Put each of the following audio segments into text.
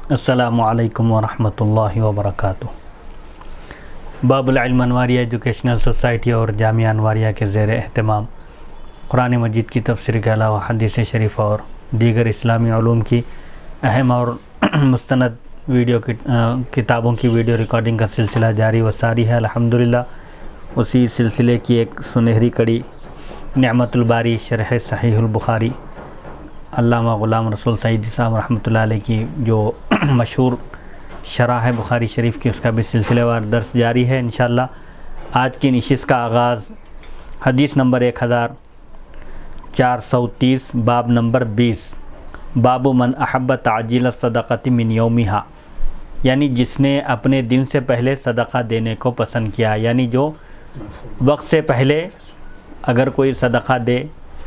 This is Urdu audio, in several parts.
السلام علیکم ورحمۃ اللہ وبرکاتہ۔ باب العلم انواریہ ایجوکیشنل سوسائٹی اور جامعہ انواریہ کے زیر اہتمام قرآن مجید کی تفسیر کے علاوہ حدیث شریف اور دیگر اسلامی علوم کی اہم اور مستند ویڈیو کتابوں کی ویڈیو ریکارڈنگ کا سلسلہ جاری و ساری ہے۔ الحمدللہ اسی سلسلے کی ایک سنہری کڑی نعمت الباری شرح صحیح البخاری علامہ غلام رسول سعیدی صاحب رحمۃ اللہ علیہ کی جو مشہور شرح ہے بخاری شریف کی، اس کا بھی سلسلہ وار درس جاری ہے انشاءاللہ۔ آج کی نشست کا آغاز حدیث نمبر 1430 باب نمبر 20 باب من احب تعجیل الصدقۃ من یومہا، یعنی جس نے اپنے دن سے پہلے صدقہ دینے کو پسند کیا، یعنی جو وقت سے پہلے اگر کوئی صدقہ دے،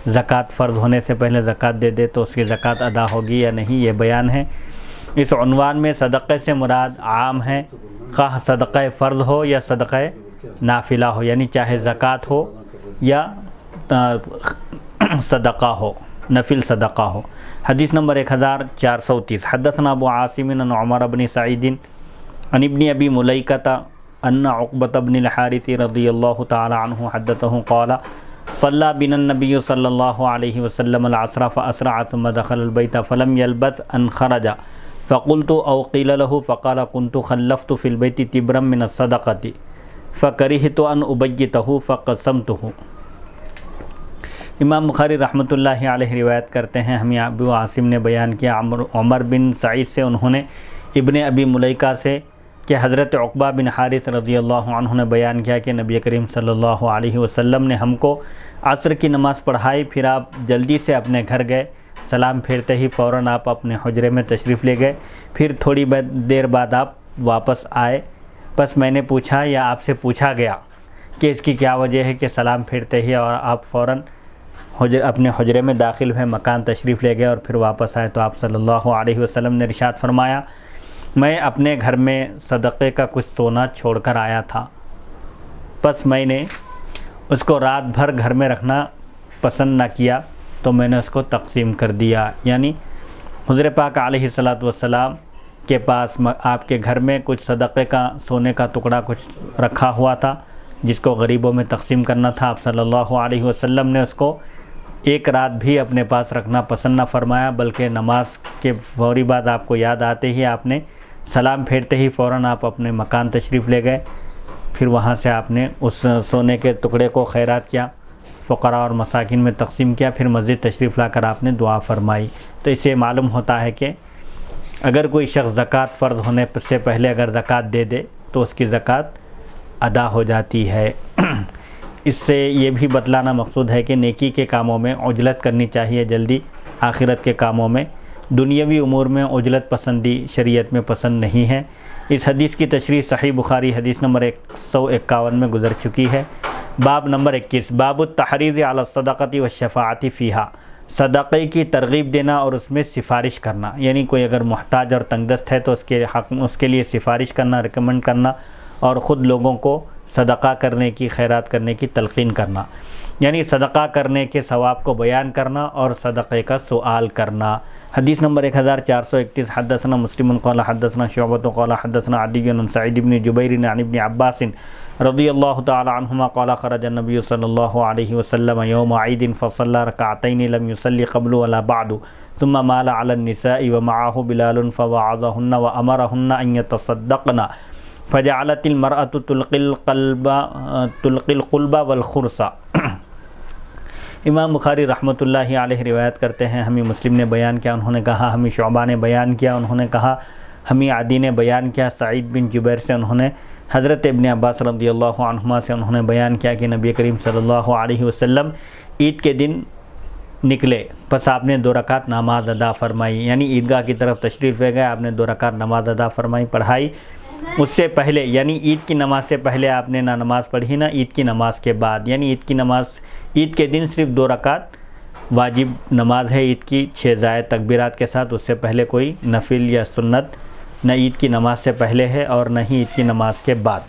زکوٰۃ فرض ہونے سے پہلے زکوٰۃ دے تو اس کی زکوٰۃ ادا ہوگی یا نہیں، یہ بیان ہے۔ اس عنوان میں صدقے سے مراد عام ہے، خواہ صدقہ فرض ہو یا صدقہ نافلہ ہو، یعنی چاہے زکوٰۃ ہو یا صدقہ ہو، نفل صدقہ ہو۔ حدیث نمبر 1430 حدثنا ابو عاصم عن عمر بن سعید عن ابن ابی ملیکۃ ان عقبۃ بن الحارث رضی اللہ تعالی عنہ حدثه قال صلى بنا النبي صلى الله عليه وسلم العصر فأسرع ثم دخل البيت فلم يلبث أن خرج فقلت أو قيل له فقال كنت خلفت في البيت تبرا من الصدقة فكرهت أن أبيته فقسمته۔ امام بخاری رحمۃ اللہ علیہ روایت کرتے ہیں، ہمیں ابو عاصم نے بیان کیا عمر بن سعید سے، انہوں نے ابن ابی ملیکہ سے کہ حضرت عقبہ بن حارث رضی اللہ عنہ نے بیان کیا کہ نبی کریم صلی اللہ علیہ وسلم نے ہم کو عصر کی نماز پڑھائی، پھر آپ جلدی سے اپنے گھر گئے، سلام پھیرتے ہی فوراً آپ اپنے حجرے میں تشریف لے گئے، پھر تھوڑی دیر بعد آپ واپس آئے۔ بس میں نے پوچھا یا آپ سے پوچھا گیا کہ اس کی کیا وجہ ہے کہ سلام پھیرتے ہی اور آپ فوراً اپنے حجرے میں داخل ہوئے، مکان تشریف لے گئے اور پھر واپس آئے، تو آپ صلی اللہ علیہ وسلم نے ارشاد فرمایا میں اپنے گھر میں صدقے کا کچھ سونا چھوڑ کر آیا تھا، بس میں نے اس کو رات بھر گھر میں رکھنا پسند نہ کیا تو میں نے اس کو تقسیم کر دیا، یعنی حضور پاک علیہ السلام کے پاس آپ کے گھر میں کچھ صدقے کا سونے کا ٹکڑا کچھ رکھا ہوا تھا جس کو غریبوں میں تقسیم کرنا تھا۔ آپ صلی اللہ علیہ وسلم نے اس کو ایک رات بھی اپنے پاس رکھنا پسند نہ فرمایا، بلکہ نماز کے فوری بعد آپ کو یاد آتے ہی آپ نے سلام پھیرتے ہی فوراً آپ اپنے مکان تشریف لے گئے، پھر وہاں سے آپ نے اس سونے کے ٹکڑے کو خیرات کیا، فقراء اور مساکین میں تقسیم کیا، پھر مسجد تشریف لا کر آپ نے دعا فرمائی۔ تو اس سے معلوم ہوتا ہے کہ اگر کوئی شخص زکوٰۃ فرض ہونے سے پہلے اگر زکوٰۃ دے دے تو اس کی زکوٰۃ ادا ہو جاتی ہے۔ اس سے یہ بھی بتلانا مقصود ہے کہ نیکی کے کاموں میں عجلت کرنی چاہیے، جلدی، آخرت کے کاموں میں، دنیاوی امور میں عجلت پسندی شریعت میں پسند نہیں ہے۔ اس حدیث کی تشریح صحیح بخاری حدیث نمبر 151 میں گزر چکی ہے۔ باب نمبر 21 باب التحریض علی الصدقۃ والشفاعۃ فیہا، صدقے کی ترغیب دینا اور اس میں سفارش کرنا، یعنی کوئی اگر محتاج اور تنگ دست ہے تو اس کے لیے سفارش کرنا، ریکمنڈ کرنا اور خود لوگوں کو صدقہ کرنے کی، خیرات کرنے کی تلقین کرنا، یعنی صدقہ کرنے کے ثواب کو بیان کرنا اور صدقے کا سوال کرنا۔ حدیث نمبر 1431 حدثنا مسلم قال حدثنا شعبۃ قال حدثنا عدی عن سعید بن جبیر عن ابن عباس رضی اللہ تعالی عنہما قال خرج النبی صلی اللہ علیہ وسلم یوم عید فصلى ركعتين لم يصلي قبل ولا بعد ثم مال على النساء ومعه بلال فوعظهن وأمرهن أن يتصدقن فجعلت المرأة تلقي القلب والخرص۔ امام بخاری رحمۃ اللہ علیہ روایت کرتے ہیں، ہمیں مسلم نے بیان کیا، انہوں نے کہا ہمیں شعبہ نے بیان کیا، انہوں نے کہا ہمیں عدی نے بیان کیا، سعید بن جبیر سے انہوں نے حضرت ابن عباس رضی اللہ عنہما سے انہوں نے بیان کیا کہ نبی کریم صلی اللہ علیہ وسلم عید کے دن نکلے، پس آپ نے 2 رکعت نماز ادا فرمائی، یعنی عیدگاہ کی طرف تشریف لے گئے، آپ نے 2 رکعت نماز ادا فرمائی، پڑھائی۔ اس سے پہلے یعنی عید کی نماز سے پہلے آپ نے نہ نماز پڑھی نہ عید کی نماز کے بعد، یعنی عید کی نماز عید کے دن صرف 2 رکعت واجب نماز ہے عید کی 6 زائد تکبیرات کے ساتھ، اس سے پہلے کوئی نفل یا سنت نہ عید کی نماز سے پہلے ہے اور نہ ہی عید کی نماز کے بعد۔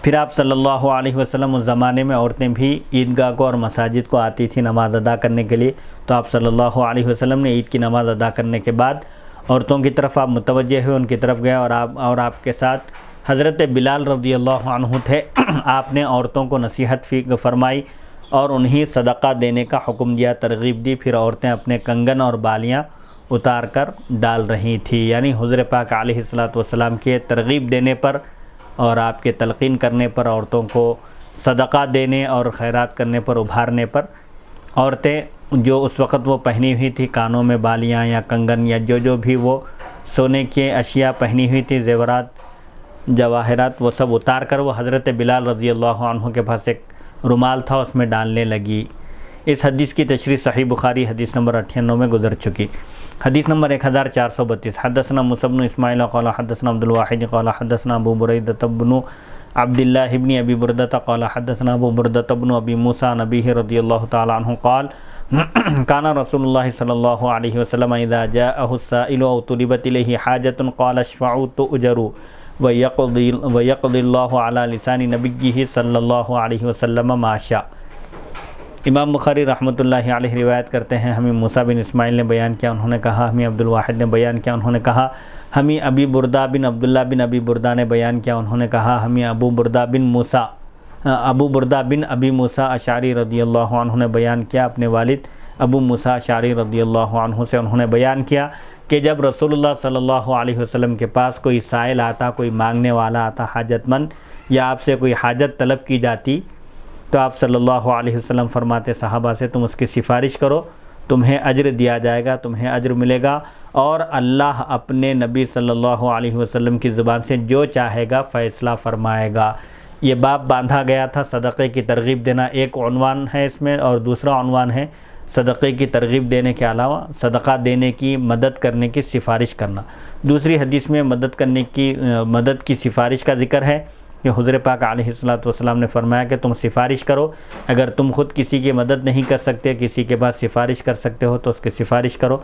پھر آپ صلی اللہ علیہ وسلم اس زمانے میں عورتیں بھی عیدگاہ کو اور مساجد کو آتی تھی نماز ادا کرنے کے لیے، تو آپ صلی اللہ علیہ وسلم نے عید کی نماز ادا کرنے کے بعد عورتوں کی طرف آپ متوجہ ہوئے، ان کی طرف گئے اور آپ کے ساتھ حضرت بلال رضی اللہ عنہ تھے۔ آپ نے عورتوں کو نصیحت فرمائی اور انہیں صدقہ دینے کا حکم دیا، ترغیب دی۔ پھر عورتیں اپنے کنگن اور بالیاں اتار کر ڈال رہی تھی، یعنی حضور پاک علیہ الصلوۃ والسلام کے ترغیب دینے پر اور آپ کے تلقین کرنے پر، عورتوں کو صدقہ دینے اور خیرات کرنے پر، ابھارنے پر، عورتیں جو اس وقت وہ پہنی ہوئی تھی کانوں میں بالیاں یا کنگن یا جو بھی وہ سونے کے اشیاء پہنی ہوئی تھی، زیورات جواہرات، وہ سب اتار کر وہ حضرت بلال رضی اللہ عنہ کے پاس ایک رومال تھا، اس میں ڈالنے لگی۔ اس حدیث کی تشریح صحیح بخاری حدیث نمبر 98 میں گزر چکی۔ حدیث نمبر 1432، حدثنا موسیٰ بن اسماعیل قال حدثنا عبد الواحد قال حدثنا ابو بریدۃ بن عبد اللہ بن ابی بردۃ قال حدثنا ابو بردۃ بن ابی موسیٰ عن ابیہ رضی اللہ تعالی عنہ قال كان رسول اللہ صلی اللہ علیہ وسلم اذا جاءه السائل او طلبت الیہ حاجۃ قال اشفعوا تؤجروا ويقضي الله على لسان نبیہ صلی اللہ علیہ وسلم ما شاء۔ امام بخاری رحمۃ اللہ علیہ روایت کرتے ہیں، ہمیں موسیٰ بن اسماعیل نے بیان کیا، انہوں نے کہا، ہمیں عبد الواحد نے بیان کیا، انہوں نے کہا، ہمیں ابی بردہ بن عبداللہ بن ابی بردہ نے بیان کیا، انہوں نے کہا، ہمیں ابو بردہ بن ابی موسیٰ اشعری رضی اللہ عنہ نے بیان کیا، اپنے والد ابو موسیٰ اشعری رضی اللہ عنہ سے انہوں نے بیان کیا کہ جب رسول اللہ صلی اللہ علیہ وسلم کے پاس کوئی سائل آتا، کوئی مانگنے والا آتا، حاجت مند، یا آپ سے کوئی حاجت طلب کی جاتی، تو آپ صلی اللہ علیہ وسلم فرماتے صحابہ سے، تم اس کی سفارش کرو، تمہیں اجر دیا جائے گا، تمہیں اجر ملے گا، اور اللہ اپنے نبی صلی اللہ علیہ وسلم کی زبان سے جو چاہے گا فیصلہ فرمائے گا۔ یہ باب باندھا گیا تھا صدقے کی ترغیب دینا، ایک عنوان ہے اس میں، اور دوسرا عنوان ہے صدقے کی ترغیب دینے کے علاوہ صدقہ دینے کی، مدد کرنے کی سفارش کرنا۔ دوسری حدیث میں مدد کی سفارش کا ذکر ہے کہ حضور پاک علیہ الصلوۃ والسلام نے فرمایا کہ تم سفارش کرو، اگر تم خود کسی کی مدد نہیں کر سکتے، کسی کے پاس سفارش کر سکتے ہو تو اس کی سفارش کرو،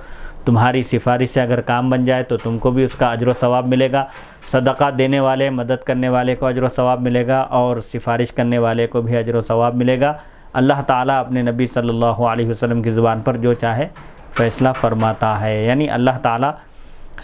تمہاری سفارش سے اگر کام بن جائے تو تم کو بھی اس کا اجر و ثواب ملے گا، صدقہ دینے والے، مدد کرنے والے کو اجر و ثواب ملے گا، اور سفارش کرنے والے کو بھی اجر و ثواب ملے گا۔ اللہ تعالیٰ اپنے نبی صلی اللہ علیہ وسلم کی زبان پر جو چاہے فیصلہ فرماتا ہے، یعنی اللہ تعالیٰ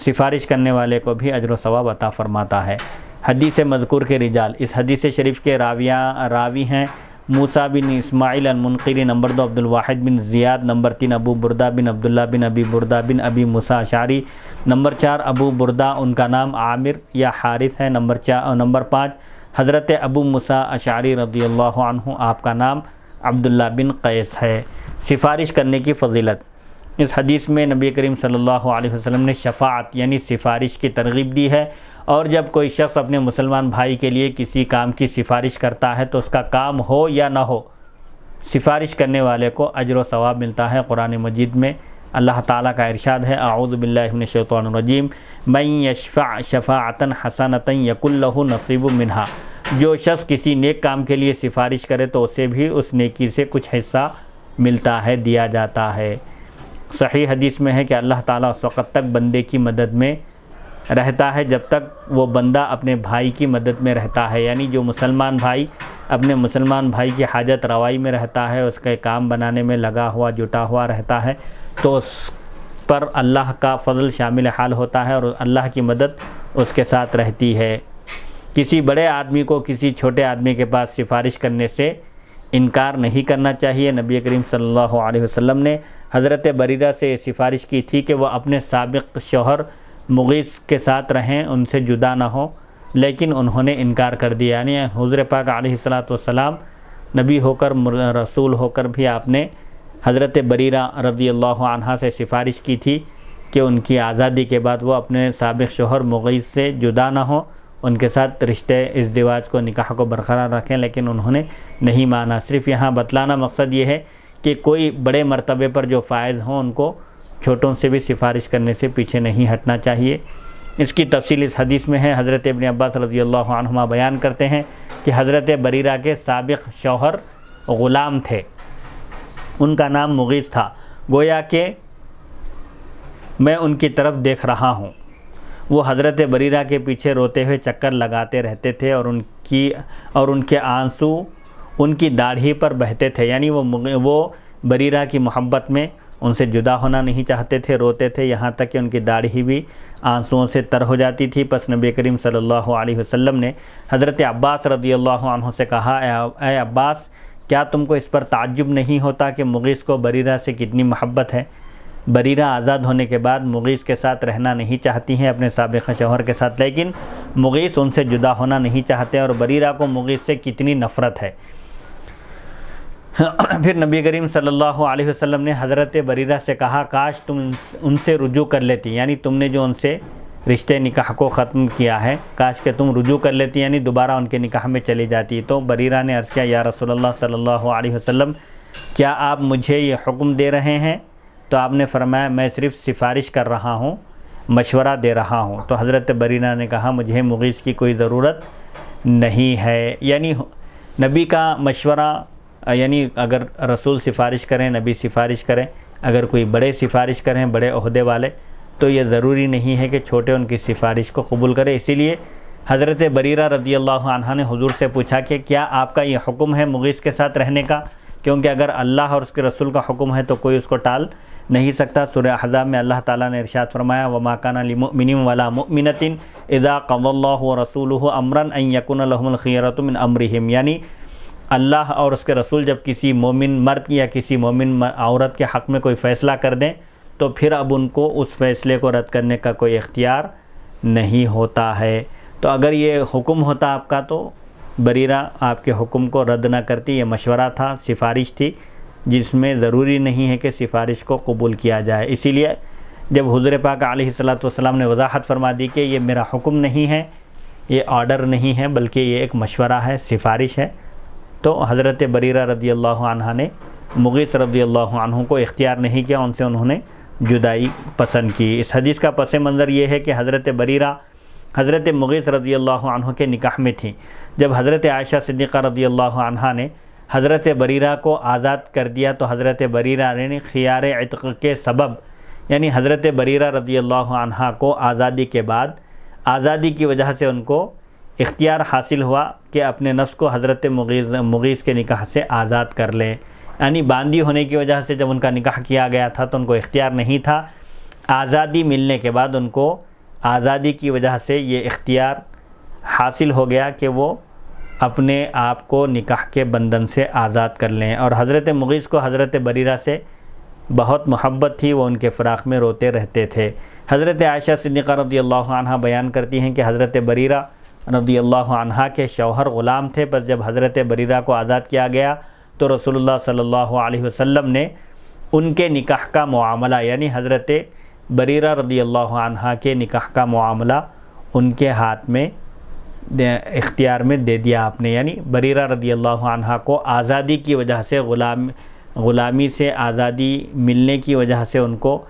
سفارش کرنے والے کو بھی اجر و ثواب عطا فرماتا ہے۔ حدیث مذکور کے رجال، اس حدیث شریف کے راوی ہیں موسیٰ بن اسماعیل المنقری، نمبر 2 عبد الواحد بن زیاد، نمبر 3 ابو بردہ بن عبداللہ بن ابی بردہ بن ابی موسیٰ اشعری، نمبر 4 ابو بردہ، ان کا نام عامر یا حارث ہے، نمبر 5 حضرت ابو موسیٰ اشعری رضی اللہ عنہ، آپ کا نام عبداللہ بن قیس ہے۔ سفارش کرنے کی فضیلت، اس حدیث میں نبی کریم صلی اللہ علیہ وسلم نے شفاعت یعنی سفارش کی ترغیب دی ہے، اور جب کوئی شخص اپنے مسلمان بھائی کے لیے کسی کام کی سفارش کرتا ہے تو اس کا کام ہو یا نہ ہو، سفارش کرنے والے کو اجر و ثواب ملتا ہے۔ قرآن مجید میں اللہ تعالیٰ کا ارشاد ہے، اعوذ باللہ من الشیطان الرجیم، من یشفع شفاعۃ حسنۃ یکن لہ نصیب منہا، جو شخص کسی نیک کام کے لیے سفارش کرے تو اسے بھی اس نیکی سے کچھ حصہ ملتا ہے، دیا جاتا ہے۔ صحیح حدیث میں ہے کہ اللہ تعالیٰ اس وقت تک بندے کی مدد میں رہتا ہے جب تک وہ بندہ اپنے بھائی کی مدد میں رہتا ہے، یعنی جو مسلمان بھائی اپنے مسلمان بھائی کی حاجت روائی میں رہتا ہے، اس کے کام بنانے میں لگا ہوا، جٹا ہوا رہتا ہے، تو اس پر اللہ کا فضل شامل حال ہوتا ہے اور اللہ کی مدد اس کے ساتھ رہتی ہے۔ کسی بڑے آدمی کو کسی چھوٹے آدمی کے پاس سفارش کرنے سے انکار نہیں کرنا چاہیے۔ نبی کریم صلی اللہ علیہ وسلم نے حضرت بریرہ سے یہ سفارش کی تھی کہ وہ اپنے سابق شوہر مغیث کے ساتھ رہیں، ان سے جدا نہ ہوں، لیکن انہوں نے انکار کر دیا، یعنی حضور پاک علیہ الصلوۃ والسلام نبی ہو کر، رسول ہو کر بھی آپ نے حضرت بریرہ رضی اللہ عنہا سے سفارش کی تھی کہ ان کی آزادی کے بعد وہ اپنے سابق شوہر مغیث سے جدا نہ ہوں، ان کے ساتھ رشتے ازدواج کو، نکاح کو برقرار رکھیں، لیکن انہوں نے نہیں مانا۔ صرف یہاں بتلانا مقصد یہ ہے کہ کوئی بڑے مرتبے پر جو فائز ہوں ان کو چھوٹوں سے بھی سفارش کرنے سے پیچھے نہیں ہٹنا چاہیے۔ اس کی تفصیل اس حدیث میں ہے۔ حضرت ابن عباس رضی اللہ عنہما بیان کرتے ہیں کہ حضرت بریرہ کے سابق شوہر غلام تھے، ان کا نام مغیث تھا، گویا کہ میں ان کی طرف دیکھ رہا ہوں، وہ حضرت بریرہ کے پیچھے روتے ہوئے چکر لگاتے رہتے تھے اور ان کے آنسو ان کی داڑھی پر بہتے تھے، یعنی وہ بریرہ کی محبت میں ان سے جدا ہونا نہیں چاہتے تھے، روتے تھے، یہاں تک کہ ان کی داڑھی بھی آنسوؤں سے تر ہو جاتی تھی۔ پس نبی کریم صلی اللہ علیہ وسلم نے حضرت عباس رضی اللہ عنہ سے کہا، اے عباس، کیا تم کو اس پر تعجب نہیں ہوتا کہ مغیث کو بریرہ سے کتنی محبت ہے؟ بریرہ آزاد ہونے کے بعد مغیث کے ساتھ رہنا نہیں چاہتی ہیں، اپنے سابقہ شوہر کے ساتھ، لیکن مغیث ان سے جدا ہونا نہیں چاہتے، اور بریرہ کو مغیث سے کتنی نفرت ہے۔ پھر نبی کریم صلی اللہ علیہ وسلم نے حضرت بریرہ سے کہا، کاش تم ان سے رجوع کر لیتی، یعنی تم نے جو ان سے رشتے نکاح کو ختم کیا ہے، کاش کہ تم رجوع کر لیتی، یعنی دوبارہ ان کے نکاح میں چلی جاتی۔ تو بریرہ نے عرض کیا، یا رسول اللہ صلی اللہ علیہ وسلم، کیا آپ مجھے یہ حکم دے رہے ہیں؟ تو آپ نے فرمایا، میں صرف سفارش کر رہا ہوں، مشورہ دے رہا ہوں۔ تو حضرت بریرہ نے کہا، مجھے مغیث کی کوئی ضرورت نہیں ہے، یعنی نبی کا مشورہ، یعنی اگر رسول سفارش کریں، نبی سفارش کریں، اگر کوئی بڑے سفارش کریں، بڑے عہدے والے، تو یہ ضروری نہیں ہے کہ چھوٹے ان کی سفارش کو قبول کرے۔ اسی لیے حضرت بریرہ رضی اللہ عنہ نے حضور سے پوچھا کہ کیا آپ کا یہ حکم ہے مغیث کے ساتھ رہنے کا؟ کیونکہ اگر اللہ اور اس کے رسول کا حکم ہے تو کوئی اس کو ٹال نہیں سکتا۔ سورہ احزاب میں اللہ تعالیٰ نے ارشاد فرمایا، وَمَا كَانَ لِمُؤْمِنٍ وَلَا مُؤْمِنَةٍ إِذَا قَضَى اللَّهُ وَرَسُولُهُ أَمْرًا أَن يَكُونَ لَهُمُ الْخِيَرَةُ مِنْ أَمْرِهِمْ، یعنی اللہ اور اس کے رسول جب کسی مومن مرد یا کسی مومن عورت کے حق میں کوئی فیصلہ کر دیں تو پھر اب ان کو اس فیصلے کو رد کرنے کا کوئی اختیار نہیں ہوتا ہے۔ تو اگر یہ حکم ہوتا آپ کا تو بریرہ آپ کے حکم کو رد نہ کرتی، یہ مشورہ تھا، سفارش تھی، جس میں ضروری نہیں ہے کہ سفارش کو قبول کیا جائے۔ اسی لیے جب حضور پاک علیہ الصلاۃ والسلام نے وضاحت فرما دی کہ یہ میرا حکم نہیں ہے، یہ آرڈر نہیں ہے، بلکہ یہ ایک مشورہ ہے، سفارش ہے، تو حضرت بریرہ رضی اللہ عنہ نے مغیث رضی اللہ عنہ کو اختیار نہیں کیا، ان سے انہوں نے جدائی پسند کی۔ اس حدیث کا پس منظر یہ ہے کہ حضرت بریرہ حضرت مغیث رضی اللہ عنہ کے نکاح میں تھی۔ جب حضرت عائشہ صدیقہ رضی اللہ عنہ نے حضرت بریرہ کو آزاد کر دیا تو حضرت بریرہ نے خیار عتق کے سبب، یعنی حضرت بریرہ رضی اللہ عنہ کو آزادی کے بعد، آزادی کی وجہ سے ان کو اختیار حاصل ہوا کہ اپنے نفس کو حضرت مغیث کے نکاح سے آزاد کر لیں، یعنی باندھی ہونے کی وجہ سے جب ان کا نکاح کیا گیا تھا تو ان کو اختیار نہیں تھا، آزادی ملنے کے بعد ان کو آزادی کی وجہ سے یہ اختیار حاصل ہو گیا کہ وہ اپنے آپ کو نکاح کے بندھن سے آزاد کر لیں۔ اور حضرت مغیث کو حضرت بریرہ سے بہت محبت تھی، وہ ان کے فراق میں روتے رہتے تھے۔ حضرت عائشہ صدیقہ رضی اللہ عنہ بیان کرتی ہیں کہ حضرت بریرہ رضی اللہ عنہ کے شوہر غلام تھے، بس جب حضرت بریرہ کو آزاد کیا گیا تو رسول اللہ صلی اللہ علیہ وسلم نے ان کے نکاح کا معاملہ، یعنی حضرت بریرہ رضی اللہ عنہ کے نکاح کا معاملہ ان کے ہاتھ میں اختیار میں دے دیا آپ نے، یعنی بریرہ رضی اللہ عنہ کو آزادی کی وجہ سے، غلامی سے آزادی ملنے کی وجہ سے ان کو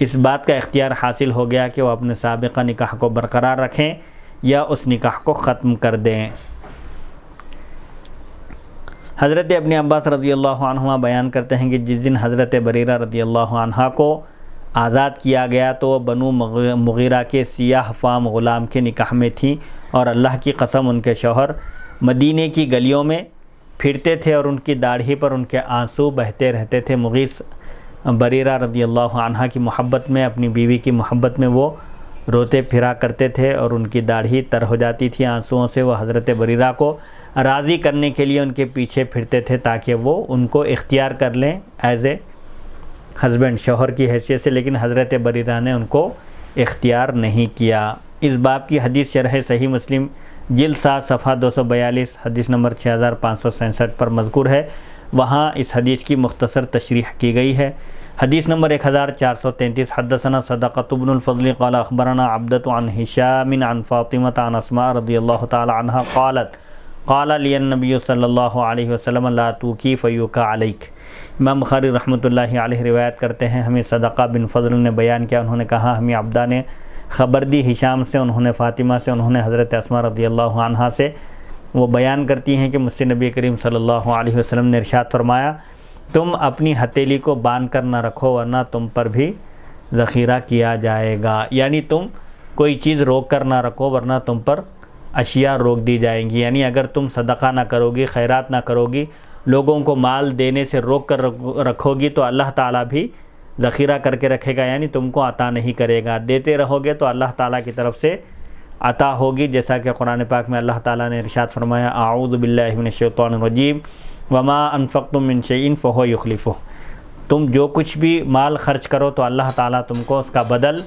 اس بات کا اختیار حاصل ہو گیا کہ وہ اپنے سابقہ نکاح کو برقرار رکھیں یا اس نکاح کو ختم کر دیں۔ حضرت ابن عباس رضی اللہ عنہما بیان کرتے ہیں کہ جس دن حضرت بریرہ رضی اللہ عنہ کو آزاد کیا گیا تو وہ بنو مغیرہ کے سیاہ فام غلام کے نکاح میں تھی، اور اللہ کی قسم ان کے شوہر مدینے کی گلیوں میں پھرتے تھے اور ان کی داڑھی پر ان کے آنسو بہتے رہتے تھے۔ مغیث بریرہ رضی اللہ عنہ کی محبت میں، اپنی بیوی کی محبت میں وہ روتے پھرا کرتے تھے اور ان کی داڑھی تر ہو جاتی تھی آنسوؤں سے۔ وہ حضرت بریرہ کو راضی کرنے کے لیے ان کے پیچھے پھرتے تھے تاکہ وہ ان کو اختیار کر لیں ایز اے ہسبینڈ، شوہر کی حیثیت سے، لیکن حضرت بریرہ نے ان کو اختیار نہیں کیا۔ اس باب کی حدیث شرح صحیح مسلم جلد 7 صفحہ 242 حدیث نمبر 6567 پر مذکور ہے، وہاں اس حدیث کی مختصر تشریح کی گئی ہے۔ حدیث نمبر 1433 حدثنا صدقۃ بن الفضل قال اخبرنا عبدۃ عن ہشام عن فاطمۃ عن اسماء رضی اللہ تعالی عنہا قالت قال لی النبی صلی اللہ علیہ وسلم لا توکی فیوکا علیک۔ امام بخاری رحمۃ اللہ علیہ روایت کرتے ہیں، ہمیں صدقہ بن فضل نے بیان کیا، انہوں نے کہا ہمیں عبدہ نے خبر دی ہشام سے، انہوں نے فاطمہ سے، انہوں نے حضرت اسماء رضی اللہ عنہا سے، وہ بیان کرتی ہیں کہ مجھ سے نبی کریم صلی اللہ علیہ وسلم نے ارشاد فرمایا، تم اپنی ہتھیلی کو باندھ کر نہ رکھو ورنہ تم پر بھی ذخیرہ کیا جائے گا، یعنی تم کوئی چیز روک کر نہ رکھو ورنہ تم پر اشیاء روک دی جائیں گی، یعنی اگر تم صدقہ نہ کرو گی، خیرات نہ کرو گی، لوگوں کو مال دینے سے روک کر رکھو گی تو اللہ تعالیٰ بھی ذخیرہ کر کے رکھے گا، یعنی تم کو عطا نہیں کرے گا. دیتے رہو گے تو اللہ تعالیٰ کی طرف سے عطا ہوگی، جیسا کہ قرآن پاک میں اللہ تعالیٰ نے ارشاد فرمایا اعوذ باللہ من الشیطان الرجیم وما انفقتم من شیء فہو یخلفہ. تم جو کچھ بھی مال خرچ کرو تو اللہ تعالیٰ تم کو اس کا بدل،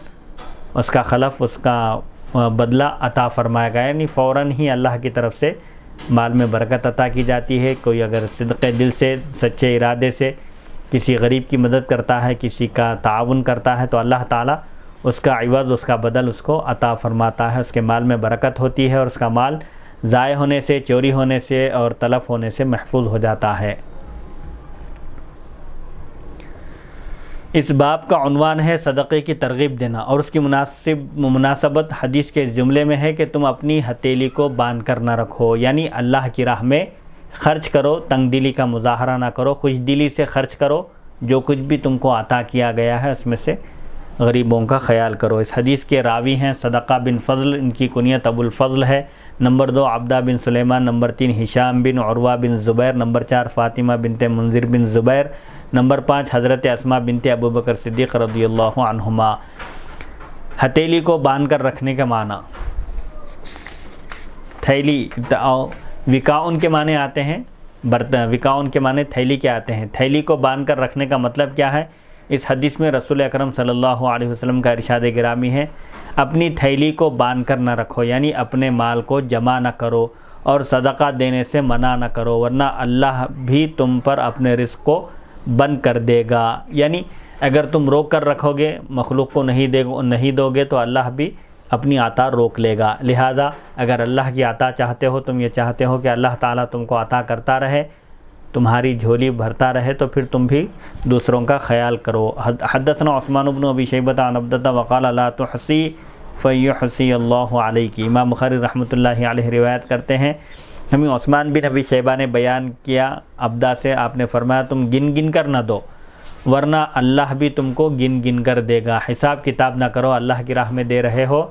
اس کا خلف، اس کا بدلہ عطا فرمائے گا. یعنی فوراً ہی اللہ کی طرف سے مال میں برکت عطا کی جاتی ہے. کوئی اگر صدق دل سے، سچے ارادے سے کسی غریب کی مدد کرتا ہے، کسی کا تعاون کرتا ہے، تو اللہ تعالیٰ اس کا عوض، اس کا بدل اس کو عطا فرماتا ہے. اس کے مال میں برکت ہوتی ہے اور اس کا مال ضائع ہونے سے، چوری ہونے سے اور تلف ہونے سے محفوظ ہو جاتا ہے. اس باب کا عنوان ہے صدقے کی ترغیب دینا، اور اس کی مناسبت حدیث کے جملے میں ہے کہ تم اپنی ہتھیلی کو باندھ کر نہ رکھو، یعنی اللہ کی راہ میں خرچ کرو، تنگ دلی کا مظاہرہ نہ کرو، خوش دلی سے خرچ کرو. جو کچھ بھی تم کو عطا کیا گیا ہے اس میں سے غریبوں کا خیال کرو. اس حدیث کے راوی ہیں صدقہ بن فضل، ان کی کنیت ابو الفضل ہے. نمبر 2 عبدہ بن سلیمان. نمبر 3 ہشام بن عروہ بن زبیر. نمبر 4 فاطمہ بنت منذر بن زبیر. نمبر 5 حضرت اسماء بنت ابو بکر صدیق رضی اللہ عنہما. ہتھیلی کو باندھ کر رکھنے کا معنی، تھیلی وکاؤن کے معنی آتے ہیں، وکاؤن کے معنی تھیلی کے آتے ہیں. تھیلی کو باندھ کر رکھنے کا مطلب کیا ہے؟ اس حدیث میں رسول اکرم صلی اللہ علیہ وسلم کا ارشاد گرامی ہے اپنی تھیلی کو باندھ کر نہ رکھو، یعنی اپنے مال کو جمع نہ کرو اور صدقہ دینے سے منع نہ کرو، ورنہ اللہ بھی تم پر اپنے رزق کو بند کر دے گا. یعنی اگر تم روک کر رکھو گے، مخلوق کو نہیں دو گے تو اللہ بھی اپنی عطا روک لے گا. لہذا اگر اللہ کی عطا چاہتے ہو، تم یہ چاہتے ہو کہ اللہ تعالیٰ تم کو عطا کرتا رہے، تمہاری جھولی بھرتا رہے، تو پھر تم بھی دوسروں کا خیال کرو. حدثنا عثمان بن ابی شیبۃ عن عبدۃ وقال لا تحسی فیحسی اللہ علیک. امام بخاری رحمۃ اللہ علیہ روایت کرتے ہیں ہمیں عثمان بن ابی شیبہ نے بیان کیا عبدہ سے، آپ نے فرمایا تم گن گن کر نہ دو، ورنہ اللہ بھی تم کو گن گن کر دے گا. حساب کتاب نہ کرو، اللہ کی راہ میں دے رہے ہو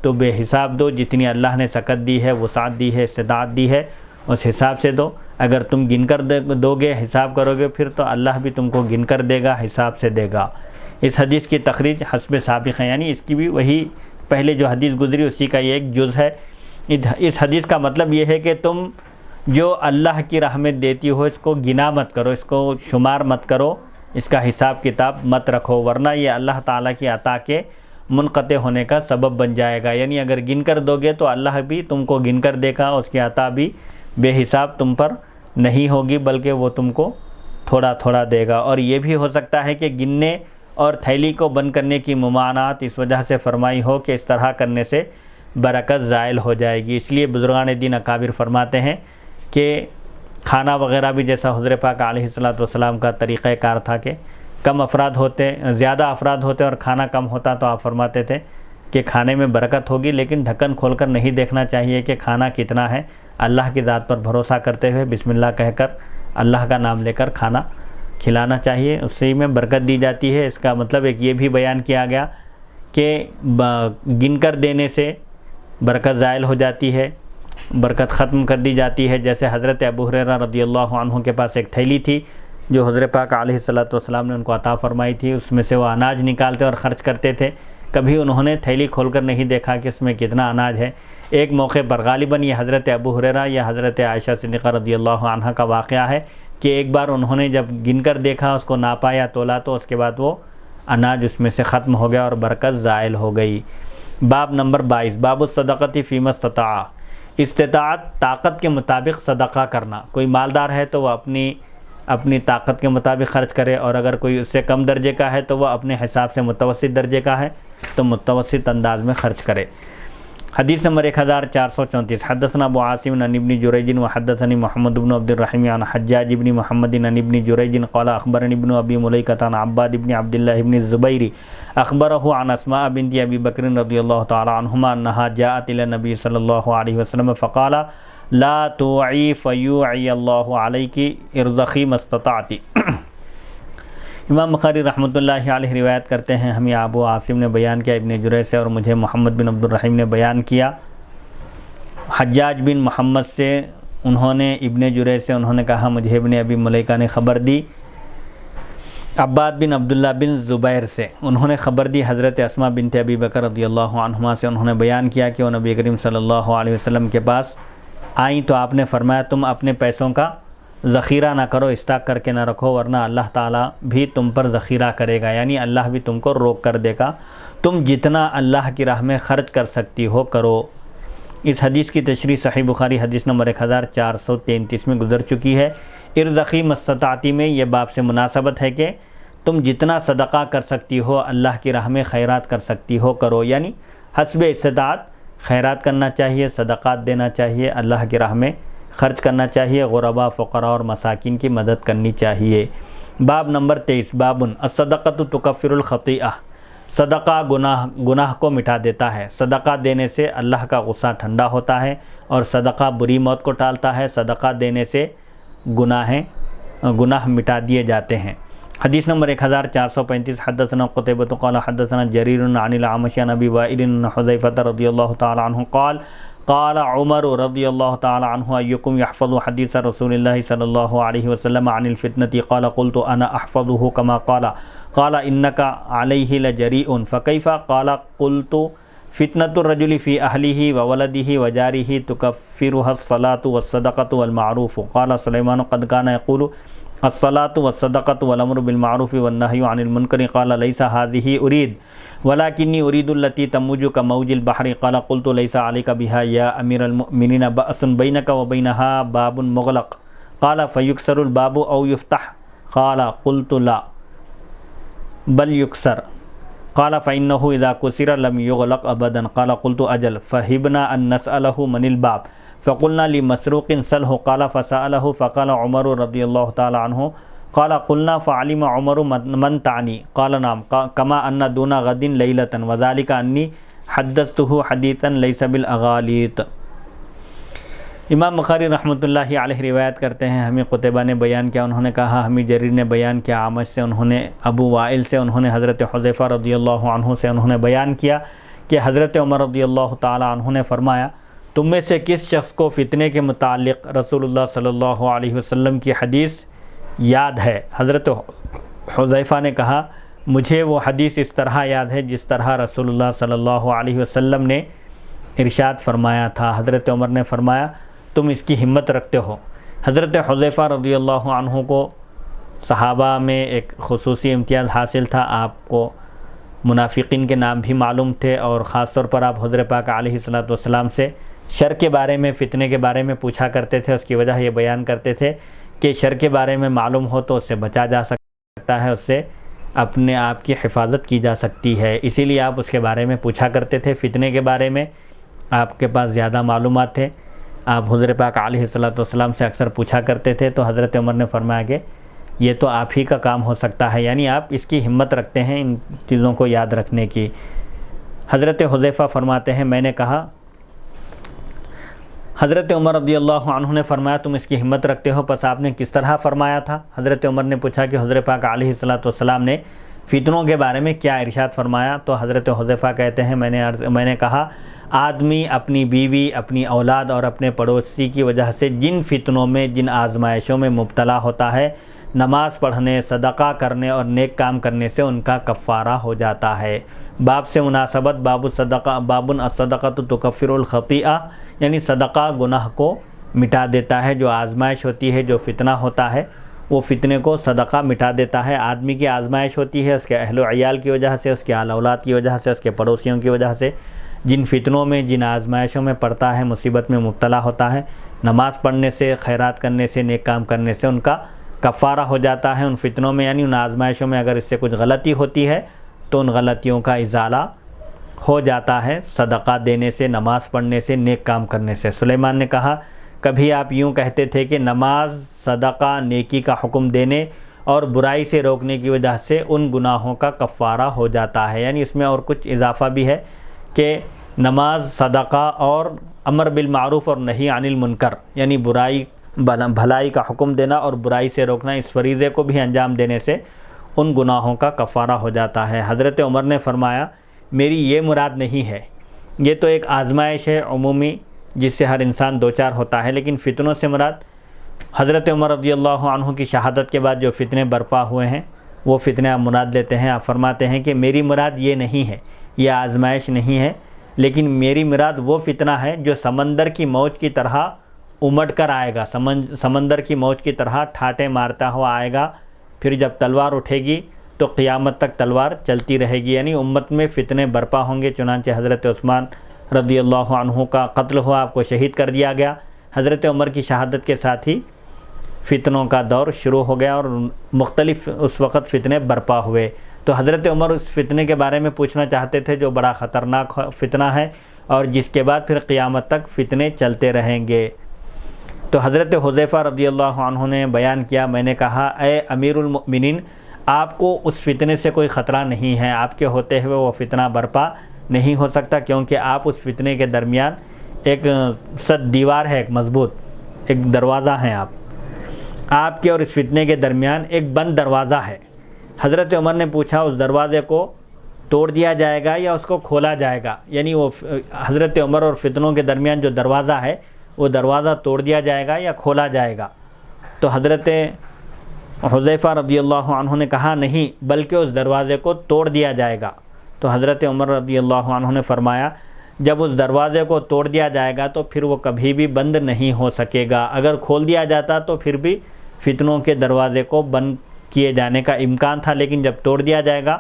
تو بے حساب دو، جتنی اللہ نے سکت دی ہے، وسعت دی ہے، استطاعت دی ہے، اس حساب سے دو. اگر تم گن کر دو گے، حساب کرو گے، پھر تو اللہ بھی تم کو گن کر دے گا، حساب سے دے گا. اس حدیث کی تخریج حسب سابق ہے، یعنی اس کی بھی وہی پہلے جو حدیث گزری اسی کا یہ ایک جز ہے. اس حدیث کا مطلب یہ ہے کہ تم جو اللہ کی راہ میں دیتی ہو اس کو گنا مت کرو، اس کو شمار مت کرو، اس کا حساب کتاب مت رکھو، ورنہ یہ اللہ تعالیٰ کی عطا کے منقطع ہونے کا سبب بن جائے گا. یعنی اگر گن کر دو گے تو اللہ بھی تم کو گن کر دے گا، اس کی عطا بھی بے حساب تم پر نہیں ہوگی، بلکہ وہ تم کو تھوڑا تھوڑا دے گا. اور یہ بھی ہو سکتا ہے کہ گننے اور تھیلی کو بند کرنے کی ممانعت اس وجہ سے فرمائی ہو کہ اس طرح کرنے سے برکت زائل ہو جائے گی. اس لیے بزرگان دین اکابر فرماتے ہیں کہ کھانا وغیرہ بھی جیسا حضور پاک علیہ السلام کا طریقہ کار تھا کہ کم افراد ہوتے، زیادہ افراد ہوتے اور کھانا کم ہوتا تو آپ فرماتے تھے کہ کھانے میں برکت ہوگی، لیکن ڈھکن کھول کر نہیں دیکھنا چاہیے کہ کھانا کتنا ہے. اللہ کی ذات پر بھروسہ کرتے ہوئے بسم اللہ کہہ کر اللہ کا نام لے کر کھانا کھلانا چاہیے، اس سے میں برکت دی جاتی ہے. اس کا مطلب ایک یہ بھی بیان کیا گیا کہ گن کر دینے سے برکت زائل ہو جاتی ہے، برکت ختم کر دی جاتی ہے. جیسے حضرت ابو ہریرہ رضی اللہ عنہ کے پاس ایک تھیلی تھی جو حضرت پاک علیہ السلام نے ان کو عطا فرمائی تھی، اس میں سے وہ اناج نکالتے اور خرچ کرتے تھے. کبھی انہوں نے تھیلی کھول کر نہیں دیکھا کہ اس میں کتنا اناج ہے. ایک موقع پر غالباً یہ حضرت ابو ہریرہ یا حضرت عائشہ صدیقہ رضی اللہ عنہا کا واقعہ ہے کہ ایک بار انہوں نے جب گن کر دیکھا، اس کو ناپا یا تولا، تو اس کے بعد وہ اناج اس میں سے ختم ہو گیا اور برکت زائل ہو گئی. باب نمبر 22 باب الصدقۃ فیما استطاع. استطاعت طاقت کے مطابق صدقہ کرنا. کوئی مالدار ہے تو وہ اپنی طاقت کے مطابق خرچ کرے، اور اگر کوئی اس سے کم درجے کا ہے تو وہ اپنے حساب سے متوسط درجے کا ہے تو متوسط انداز میں خرچ کرے. حدیث نمبر 1434. حدثنا ابو عاصم عن ابن جریج وحدثني محمد بن عبد الرحیم عن حجاج بن محمد عن ابن جریج قال اخبرني ابن ابي مليكة عن عباد بن عبد الله بن الزبير اخبره عن اسماء بنت ابي بکر رضی اللہ تعالی عنہما انها جاءت الى النبي صلی اللہ علیہ وسلم فقال لا توعی فیوعی اللہ علیک ارزقی ما استطعتی. امام بخاری رحمۃ اللہ علیہ روایت کرتے ہیں ہمیں ابو عاصم نے بیان کیا ابن جریج سے، اور مجھے محمد بن عبد الرحیم نے بیان کیا حجاج بن محمد سے، انہوں نے ابن جریج سے انہوں نے کہا مجھے ابن ابی ملیکہ نے خبر دی عباد بن عبداللہ بن زبیر سے، انہوں نے خبر دی حضرت اسماء بنت ابی بکر رضی اللہ عنہما سے، انہوں نے بیان کیا کہ وہ نبی کریم صلی اللہ علیہ وسلم کے پاس آئیں تو آپ نے فرمایا تم اپنے پیسوں کا ذخیرہ نہ کرو، اسٹاک کر کے نہ رکھو، ورنہ اللہ تعالیٰ بھی تم پر ذخیرہ کرے گا، یعنی اللہ بھی تم کو روک کر دے گا، تم جتنا اللہ کی راہ میں خرچ کر سکتی ہو کرو۔ اس حدیث کی تشریح صحیح بخاری حدیث نمبر 1433 میں گزر چکی ہے۔ ارزقی مستطاعتی میں یہ باب سے مناسبت ہے کہ تم جتنا صدقہ کر سکتی ہو، اللہ کی راہ میں خیرات کر سکتی ہو کرو، یعنی حسب استطاعت خیرات کرنا چاہیے، صدقات دینا چاہیے، اللہ کی راہ میں خرچ کرنا چاہیے، غرباء، فقراء اور مساکین کی مدد کرنی چاہیے۔ باب نمبر 23، بابن الصدقۃ تکفر الخطیئہ، صدقہ گناہ کو مٹا دیتا ہے، صدقہ دینے سے اللہ کا غصہ ٹھنڈا ہوتا ہے اور صدقہ بری موت کو ٹالتا ہے، صدقہ دینے سے گناہ مٹا دیے جاتے ہیں۔ حدیث نمبر 1435، حدثنا قتيبة قال حدثنا جرير عن الأعمش عن أبي وائل عن حذيفة رضي الله تعالى عنه قال عمر رضي الله تعالى عنه أيكم يحفظ حديث رسول الله صلى الله عليه وسلم عن الفتنة قال قلت أنا أحفظه كما قال إنك عليه لجريء فكيف قال قلت فتنة الرجل في أهله وولده وجاره تكفرها الصلاة والصدقة والمعروف قال سليمان قد كان يقول الصلاة والصدقة والأمر بالمعروف والنهي عن المنكر قال ليس هذه أريد ولكني أريد التي تموج كموج البحر قال قلت ليس عليك بها يا أمير المؤمنين بأس بينك وبينها باب مغلق قال فيكسر الباب أو يفتح قال قلت لا بل يكسر قال فإنه إذا كسر لم يغلق أبدا قال قلت أجل فهبنا أن نسأله من الباب فقلنا لمسروق سله قال فسأله فقال عمر رضي الله تعالى عنه قال قلنا فعلم عمر من تعني قال نعم كما أن دون غد ليلة وذلك أني حدثته حديثا ليس بالأغاليط۔ امام بخاری رحمۃ اللہ علیہ روایت کرتے ہیں، ہمیں قتیبہ نے بیان کیا، انہوں نے کہا ہمیں جریر نے بیان کیا، اعمش سے انہوں نے، ابو وائل سے انہوں نے حضرت حذیفہ رضی اللہ عنہ سے انہوں نے بیان کیا کہ حضرت عمر رضی اللہ تعالی عنہ نے فرمایا تم میں سے کس شخص کو فتنے کے متعلق رسول اللہ صلی اللہ علیہ وسلم کی حدیث یاد ہے؟ حضرت حذیفہ نے کہا مجھے وہ حدیث اس طرح یاد ہے جس طرح رسول اللہ صلی اللہ علیہ وسلم نے ارشاد فرمایا تھا۔ حضرت عمر نے فرمایا تم اس کی ہمت رکھتے ہو۔ حضرت حذیفہ رضی اللہ عنہ کو صحابہ میں ایک خصوصی امتیاز حاصل تھا، آپ کو منافقین کے نام بھی معلوم تھے، اور خاص طور پر آپ حضرت پاک علیہ الصلوۃ والسلام سے شر کے بارے میں، فتنے کے بارے میں پوچھا کرتے تھے، اس کی وجہ یہ بیان کرتے تھے کہ شر کے بارے میں معلوم ہو تو اس سے بچا جا سکتا ہے، اس سے اپنے آپ کی حفاظت کی جا سکتی ہے، اسی لیے آپ اس کے بارے میں پوچھا کرتے تھے۔ فتنے کے بارے میں آپ کے پاس زیادہ معلومات تھے، آپ حضرت پاک علیہ الصلوۃ والسلام سے اکثر پوچھا کرتے تھے، تو حضرت عمر نے فرمایا کہ یہ تو آپ ہی کا کام ہو سکتا ہے، یعنی آپ اس کی ہمت رکھتے ہیں ان چیزوں کو یاد رکھنے کی۔ حضرت حذیفہ فرماتے ہیں میں نے کہا، حضرت عمر رضی اللہ عنہ نے فرمایا تم اس کی ہمت رکھتے ہو، پس آپ نے کس طرح فرمایا تھا؟ حضرت عمر نے پوچھا کہ حضرت پاک علیہ الصلوۃ والسلام نے فتنوں کے بارے میں کیا ارشاد فرمایا؟ تو حضرت حذیفہ کہتے ہیں میں نے کہا آدمی اپنی بیوی، اپنی اولاد اور اپنے پڑوسی کی وجہ سے جن فتنوں میں، جن آزمائشوں میں مبتلا ہوتا ہے، نماز پڑھنے، صدقہ کرنے اور نیک کام کرنے سے ان کا کفارہ ہو جاتا ہے۔ باب سے مناسبت، باب الصدقہ، باب الصدقۃ تکفر الخطیئہ، یعنی صدقہ گناہ کو مٹا دیتا ہے، جو آزمائش ہوتی ہے، جو فتنہ ہوتا ہے، وہ فتنے کو صدقہ مٹا دیتا ہے۔ آدمی کی آزمائش ہوتی ہے اس کے اہل و عیال کی وجہ سے، اس کے آل اولاد کی وجہ سے، اس کے پڑوسیوں کی وجہ سے، جن فتنوں میں، جن آزمائشوں میں پڑتا ہے، مصیبت میں مبتلا ہوتا ہے، نماز پڑھنے سے، خیرات کرنے سے، نیک کام کرنے سے ان کا کفارہ ہو جاتا ہے۔ ان فتنوں میں یعنی ان آزمائشوں میں اگر اس سے کچھ غلطی ہوتی ہے تو ان غلطیوں کا ازالہ ہو جاتا ہے صدقہ دینے سے، نماز پڑھنے سے، نیک کام کرنے سے۔ سلیمان نے کہا کبھی آپ یوں کہتے تھے کہ نماز، صدقہ، نیکی کا حکم دینے اور برائی سے روکنے کی وجہ سے ان گناہوں کا کفارہ ہو جاتا ہے، یعنی اس میں اور کچھ اضافہ بھی ہے کہ نماز، صدقہ اور امر بالمعروف اور نہی عن المنکر، یعنی بھلائی کا حکم دینا اور برائی سے روکنا، اس فریضے کو بھی انجام دینے سے ان گناہوں کا کفارہ ہو جاتا ہے۔ حضرت عمر نے فرمایا میری یہ مراد نہیں ہے، یہ تو ایک آزمائش ہے عمومی جس سے ہر انسان دوچار ہوتا ہے، لیکن فتنوں سے مراد حضرت عمر رضی اللہ عنہ کی شہادت کے بعد جو فتنے برپا ہوئے ہیں وہ فتنہ آپ مراد لیتے ہیں۔ آپ فرماتے ہیں کہ میری مراد یہ نہیں ہے، یہ آزمائش نہیں ہے، لیکن میری مراد وہ فتنہ ہے جو سمندر کی موج کی طرح امٹ کر آئے گا، سمندر کی موج کی طرح ٹھاٹے مارتا ہوا آئے گا، پھر جب تلوار اٹھے گی تو قیامت تک تلوار چلتی رہے گی، یعنی امت میں فتنے برپا ہوں گے۔ چنانچہ حضرت عثمان رضی اللہ عنہ کا قتل ہوا، آپ کو شہید کر دیا گیا۔ حضرت عمر کی شہادت کے ساتھ ہی فتنوں کا دور شروع ہو گیا اور مختلف اس وقت فتنے برپا ہوئے۔ تو حضرت عمر اس فتنے کے بارے میں پوچھنا چاہتے تھے جو بڑا خطرناک فتنہ ہے اور جس کے بعد پھر قیامت تک فتنے چلتے رہیں گے۔ تو حضرت حذیفہ رضی اللہ عنہ نے بیان کیا، میں نے کہا اے امیر المؤمنین، آپ کو اس فتنے سے کوئی خطرہ نہیں ہے، آپ کے ہوتے ہوئے وہ فتنہ برپا نہیں ہو سکتا، کیونکہ آپ اس فتنے کے درمیان ایک سد دیوار ہے، ایک مضبوط ایک دروازہ ہیں، آپ کے اور اس فتنے کے درمیان ایک بند دروازہ ہے۔ حضرت عمر نے پوچھا اس دروازے کو توڑ دیا جائے گا یا اس کو کھولا جائے گا؟ یعنی وہ حضرت عمر اور فتنوں کے درمیان جو دروازہ ہے وہ دروازہ توڑ دیا جائے گا یا کھولا جائے گا؟ تو حضرت حذیفہ رضی اللہ عنہ نے کہا نہیں، بلکہ اس دروازے کو توڑ دیا جائے گا۔ تو حضرت عمر رضی اللہ عنہ نے فرمایا جب اس دروازے کو توڑ دیا جائے گا تو پھر وہ کبھی بھی بند نہیں ہو سکے گا، اگر کھول دیا جاتا تو پھر بھی فتنوں کے دروازے کو بند کیے جانے کا امکان تھا، لیکن جب توڑ دیا جائے گا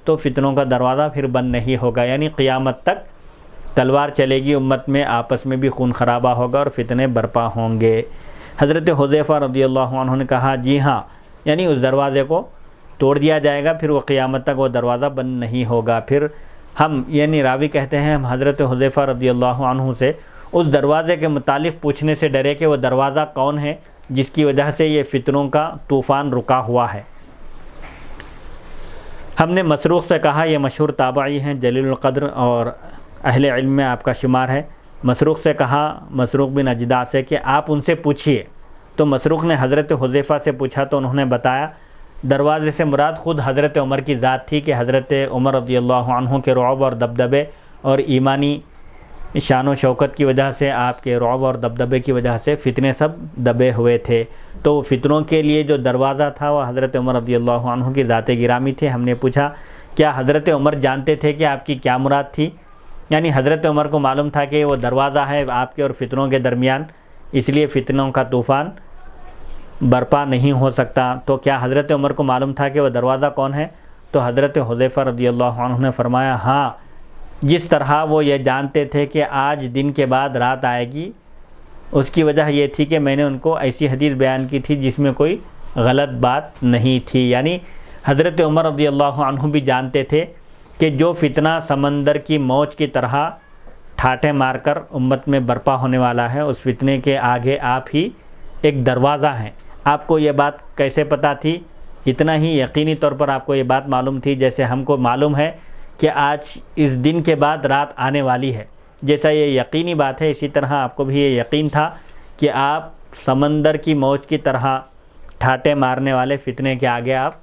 تو فتنوں کا دروازہ پھر بند نہیں ہوگا، یعنی قیامت تک تلوار چلے گی، امت میں آپس میں بھی خون خرابہ ہوگا اور فتنے برپا ہوں گے۔ حضرت حذیفہ رضی اللہ عنہ نے کہا جی ہاں، یعنی اس دروازے کو توڑ دیا جائے گا، پھر وہ قیامت تک وہ دروازہ بند نہیں ہوگا۔ پھر ہم یعنی راوی کہتے ہیں ہم حضرت حذیفہ رضی اللہ عنہ سے اس دروازے کے متعلق پوچھنے سے ڈرے کہ وہ دروازہ کون ہے جس کی وجہ سے یہ فتنوں کا طوفان رکا ہوا ہے۔ ہم نے مسروق سے کہا، یہ مشہور تابعی ہیں، جلیل القدر اور اہل علم میں آپ کا شمار ہے۔ مسروق سے کہا، مسروق بن اجدع سے، کہ آپ ان سے پوچھئے۔ تو مسروق نے حضرت حذیفہ سے پوچھا تو انہوں نے بتایا دروازے سے مراد خود حضرت عمر کی ذات تھی کہ حضرت عمر رضی اللہ عنہ کے رعب اور دبدبے اور ایمانی شان و شوکت کی وجہ سے، آپ کے رعب اور دبدبے کی وجہ سے فتنے سب دبے ہوئے تھے، تو فتنوں کے لیے جو دروازہ تھا وہ حضرت عمر رضی اللہ عنہ کی ذات گرامی تھے۔ ہم نے پوچھا کیا حضرت عمر جانتے تھے کہ آپ کی کیا مراد تھی؟ یعنی حضرت عمر کو معلوم تھا کہ وہ دروازہ ہے آپ کے اور فتنوں کے درمیان، اس لیے فتنوں کا طوفان برپا نہیں ہو سکتا، تو کیا حضرت عمر کو معلوم تھا کہ وہ دروازہ کون ہے؟ تو حضرت حذیفہ رضی اللہ عنہ نے فرمایا ہاں، جس طرح وہ یہ جانتے تھے کہ آج دن کے بعد رات آئے گی، اس کی وجہ یہ تھی کہ میں نے ان کو ایسی حدیث بیان کی تھی جس میں کوئی غلط بات نہیں تھی۔ یعنی حضرت عمر رضی اللہ عنہ بھی جانتے تھے کہ جو فتنہ سمندر کی موج کی طرح ٹھاٹے مار کر امت میں برپا ہونے والا ہے، اس فتنے کے آگے آپ ہی ایک دروازہ ہیں۔ آپ کو یہ بات کیسے پتہ تھی؟ اتنا ہی یقینی طور پر آپ کو یہ بات معلوم تھی جیسے ہم کو معلوم ہے کہ آج اس دن کے بعد رات آنے والی ہے، جیسا یہ یقینی بات ہے، اسی طرح آپ کو بھی یہ یقین تھا کہ آپ سمندر کی موج کی طرح ٹھاٹے مارنے والے فتنے کے آگے آپ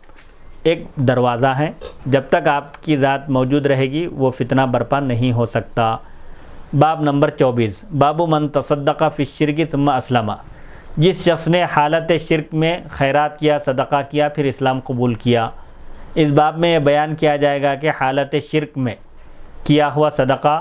ایک دروازہ ہیں، جب تک آپ کی ذات موجود رہے گی وہ فتنہ برپا نہیں ہو سکتا۔ باب نمبر 24، باب من تصدق فی الشرک ثم اسلم، جس شخص نے حالت شرک میں خیرات کیا، صدقہ کیا، پھر اسلام قبول کیا۔ اس باب میں یہ بیان کیا جائے گا کہ حالت شرک میں کیا ہوا صدقہ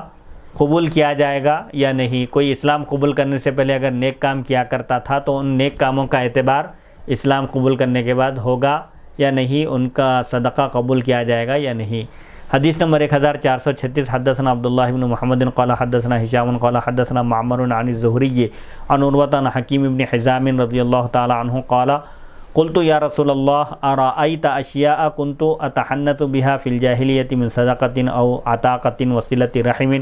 قبول کیا جائے گا یا نہیں۔ کوئی اسلام قبول کرنے سے پہلے اگر نیک کام کیا کرتا تھا تو ان نیک کاموں کا اعتبار اسلام قبول کرنے کے بعد ہوگا یا نہیں، ان کا صدقہ قبول کیا جائے گا یا نہیں۔ حدیث نمبر 1436، حدثنا عبداللہ بن محمد قال حدثنا ہشام قال حدثنا معمر عن الزہری عن عروۃ عن حکیم بن حزام رضی اللہ تعالی عنہ قال قلت یا رسول اللہ ارأیت اشیاء کنت اتحنث بها فی الجاہلیۃ من صدقۃ او عتاقۃ وصلۃ رحم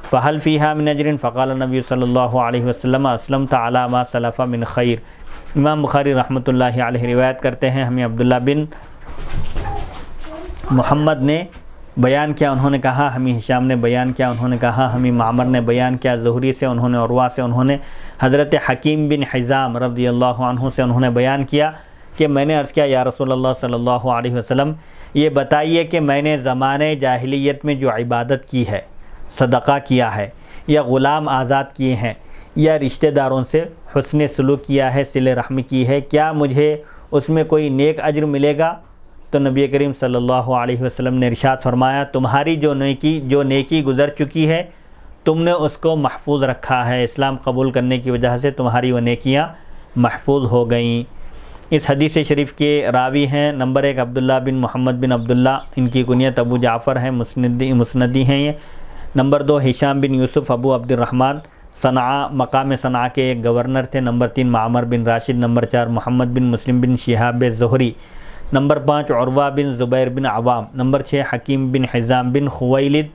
فهل فیها من اجر؟ فقال النبی صلی اللہ علیہ وسلم اسلمت علی ما سلف من خیر۔ امام بخاری رحمۃ اللہ علیہ روایت کرتے ہیں، ہمیں عبداللہ بن محمد نے بیان کیا، انہوں نے کہا، ہمیں ہشام نے بیان کیا، انہوں نے کہا، ہمیں معمر نے بیان کیا، زہری سے انہوں نے، عروہ سے انہوں نے، حضرت حکیم بن حزام رضی اللہ عنہ سے انہوں نے بیان کیا کہ میں نے عرض کیا یا رسول اللہ صلی اللہ علیہ وسلم، یہ بتائیے کہ میں نے زمانے جاہلیت میں جو عبادت کی ہے، صدقہ کیا ہے، یا غلام آزاد کیے ہیں، یا رشتہ داروں سے حسن سلوک کیا ہے، صلہ رحمی کی ہے، کیا مجھے اس میں کوئی نیک اجر ملے گا؟ تو نبی کریم صلی اللہ علیہ وسلم نے ارشاد فرمایا تمہاری جو نیکی گزر چکی ہے تم نے اس کو محفوظ رکھا ہے، اسلام قبول کرنے کی وجہ سے تمہاری وہ نیکیاں محفوظ ہو گئیں۔ اس حدیث شریف کے راوی ہیں نمبر 1 عبداللہ بن محمد بن عبداللہ، ان کی کنیت ابو جعفر ہے، مسندی ہیں یہ۔ نمبر 2 ہشام بن یوسف ابو عبد الرحمن، مقام صنعاء کے ایک گورنر تھے۔ نمبر 3 معمر بن راشد۔ نمبر 4 محمد بن مسلم بن شہاب زہری۔ نمبر 5 عروہ بن زبیر بن عوام۔ نمبر 6 حکیم بن حزام بن خویلد،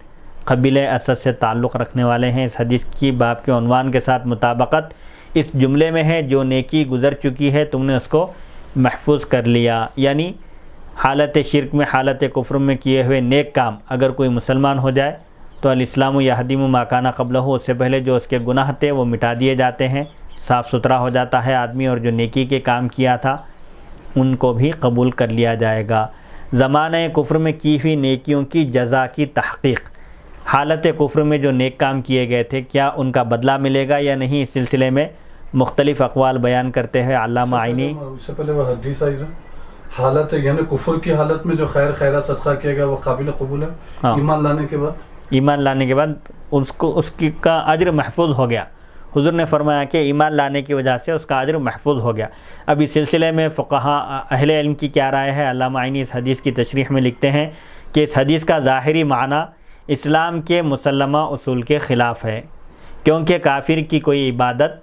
قبیلہ اسد سے تعلق رکھنے والے ہیں۔ اس حدیث کی باب کے عنوان کے ساتھ مطابقت اس جملے میں ہے جو نیکی گزر چکی ہے تم نے اس کو محفوظ کر لیا، یعنی حالت شرک میں، حالت کفر میں کیے ہوئے نیک کام اگر کوئی مسلمان ہو جائے تو الاسلام یہدم ما کان قبلہ، اس سے پہلے جو اس کے گناہ تھے وہ مٹا دیے جاتے ہیں، صاف ستھرا ہو جاتا ہے آدمی، اور جو نیکی کے کام کیا تھا ان کو بھی قبول کر لیا جائے گا۔ زمانہ کفر میں کی ہوئی نیکیوں کی جزا کی تحقیق، حالت کفر میں جو نیک کام کیے گئے تھے کیا ان کا بدلہ ملے گا یا نہیں، اس سلسلے میں مختلف اقوال بیان کرتے ہیں علامہ عینی۔ اس سے پہلے وہ حدیث آئی حالت یعنی کفر کی حالت میں جو خیرات صدقہ کیا گیا وہ قابل قبول ہے، ایمان لانے کے بعد اس کا اجر محفوظ ہو گیا۔ حضور نے فرمایا کہ ایمان لانے کی وجہ سے اس کا اجر محفوظ ہو گیا۔ اب اس سلسلے میں فقہاء اہل علم کی کیا رائے ہے؟ علامہ عینی اس حدیث کی تشریح میں لکھتے ہیں کہ اس حدیث کا ظاہری معنی اسلام کے مسلمہ اصول کے خلاف ہے، کیونکہ کافر کی کوئی عبادت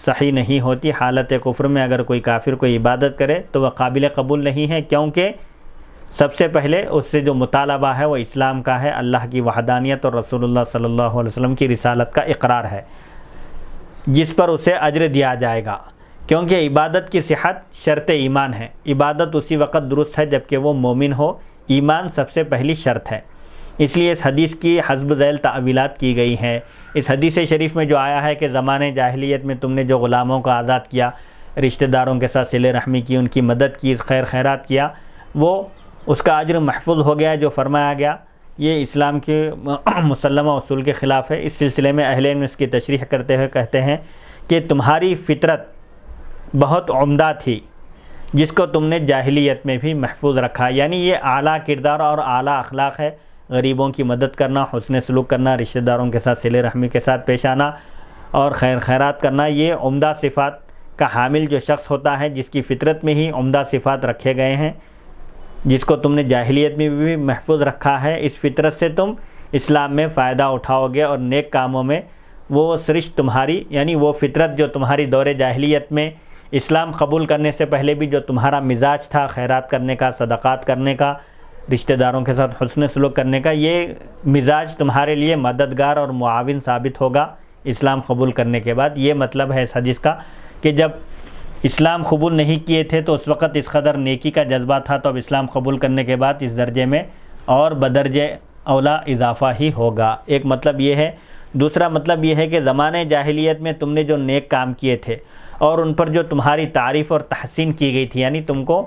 صحیح نہیں ہوتی۔ حالت کفر میں اگر کوئی کافر کوئی عبادت کرے تو وہ قابل قبول نہیں ہے، کیونکہ سب سے پہلے اس سے جو مطالبہ ہے وہ اسلام کا ہے، اللہ کی وحدانیت اور رسول اللہ صلی اللہ علیہ وسلم کی رسالت کا اقرار ہے، جس پر اسے اجر دیا جائے گا، کیونکہ عبادت کی صحت شرط ایمان ہے۔ عبادت اسی وقت درست ہے جبکہ وہ مومن ہو، ایمان سب سے پہلی شرط ہے۔ اس لیے اس حدیث کی حسب ذیل تعویلات کی گئی ہیں۔ اس حدیث شریف میں جو آیا ہے کہ زمانے جاہلیت میں تم نے جو غلاموں کو آزاد کیا، رشتہ داروں کے ساتھ صلہ رحمی کی، ان کی مدد کی، خیرات کیا، وہ اس کا اجر محفوظ ہو گیا جو فرمایا گیا، یہ اسلام کے مسلمہ اصول کے خلاف ہے۔ اس سلسلے میں اہل علم اس کی تشریح کرتے ہوئے کہتے ہیں کہ تمہاری فطرت بہت عمدہ تھی جس کو تم نے جاہلیت میں بھی محفوظ رکھا، یعنی یہ اعلیٰ کردار اور اعلیٰ اخلاق ہے، غریبوں کی مدد کرنا، حسن سلوک کرنا، رشتہ داروں کے ساتھ صلہ رحمی کے ساتھ پیش آنا اور خیرات کرنا، یہ عمدہ صفات کا حامل جو شخص ہوتا ہے جس کی فطرت میں ہی عمدہ صفات رکھے گئے ہیں، جس کو تم نے جاہلیت میں بھی محفوظ رکھا ہے، اس فطرت سے تم اسلام میں فائدہ اٹھاؤ گے اور نیک کاموں میں وہ سرشت تمہاری، یعنی وہ فطرت جو تمہاری دور جاہلیت میں اسلام قبول کرنے سے پہلے بھی جو تمہارا مزاج تھا خیرات کرنے کا، صدقات کرنے کا، رشتہ داروں کے ساتھ حسن سلوک کرنے کا، یہ مزاج تمہارے لیے مددگار اور معاون ثابت ہوگا اسلام قبول کرنے کے بعد۔ یہ مطلب ہے اس حدیث کا کہ جب اسلام قبول نہیں کیے تھے تو اس وقت اس قدر نیکی کا جذبہ تھا، تو اب اسلام قبول کرنے کے بعد اس درجے میں اور بدرجہ اولا اضافہ ہی ہوگا۔ ایک مطلب یہ ہے۔ دوسرا مطلب یہ ہے کہ زمانے جاہلیت میں تم نے جو نیک کام کیے تھے اور ان پر جو تمہاری تعریف اور تحسین کی گئی تھی، یعنی تم کو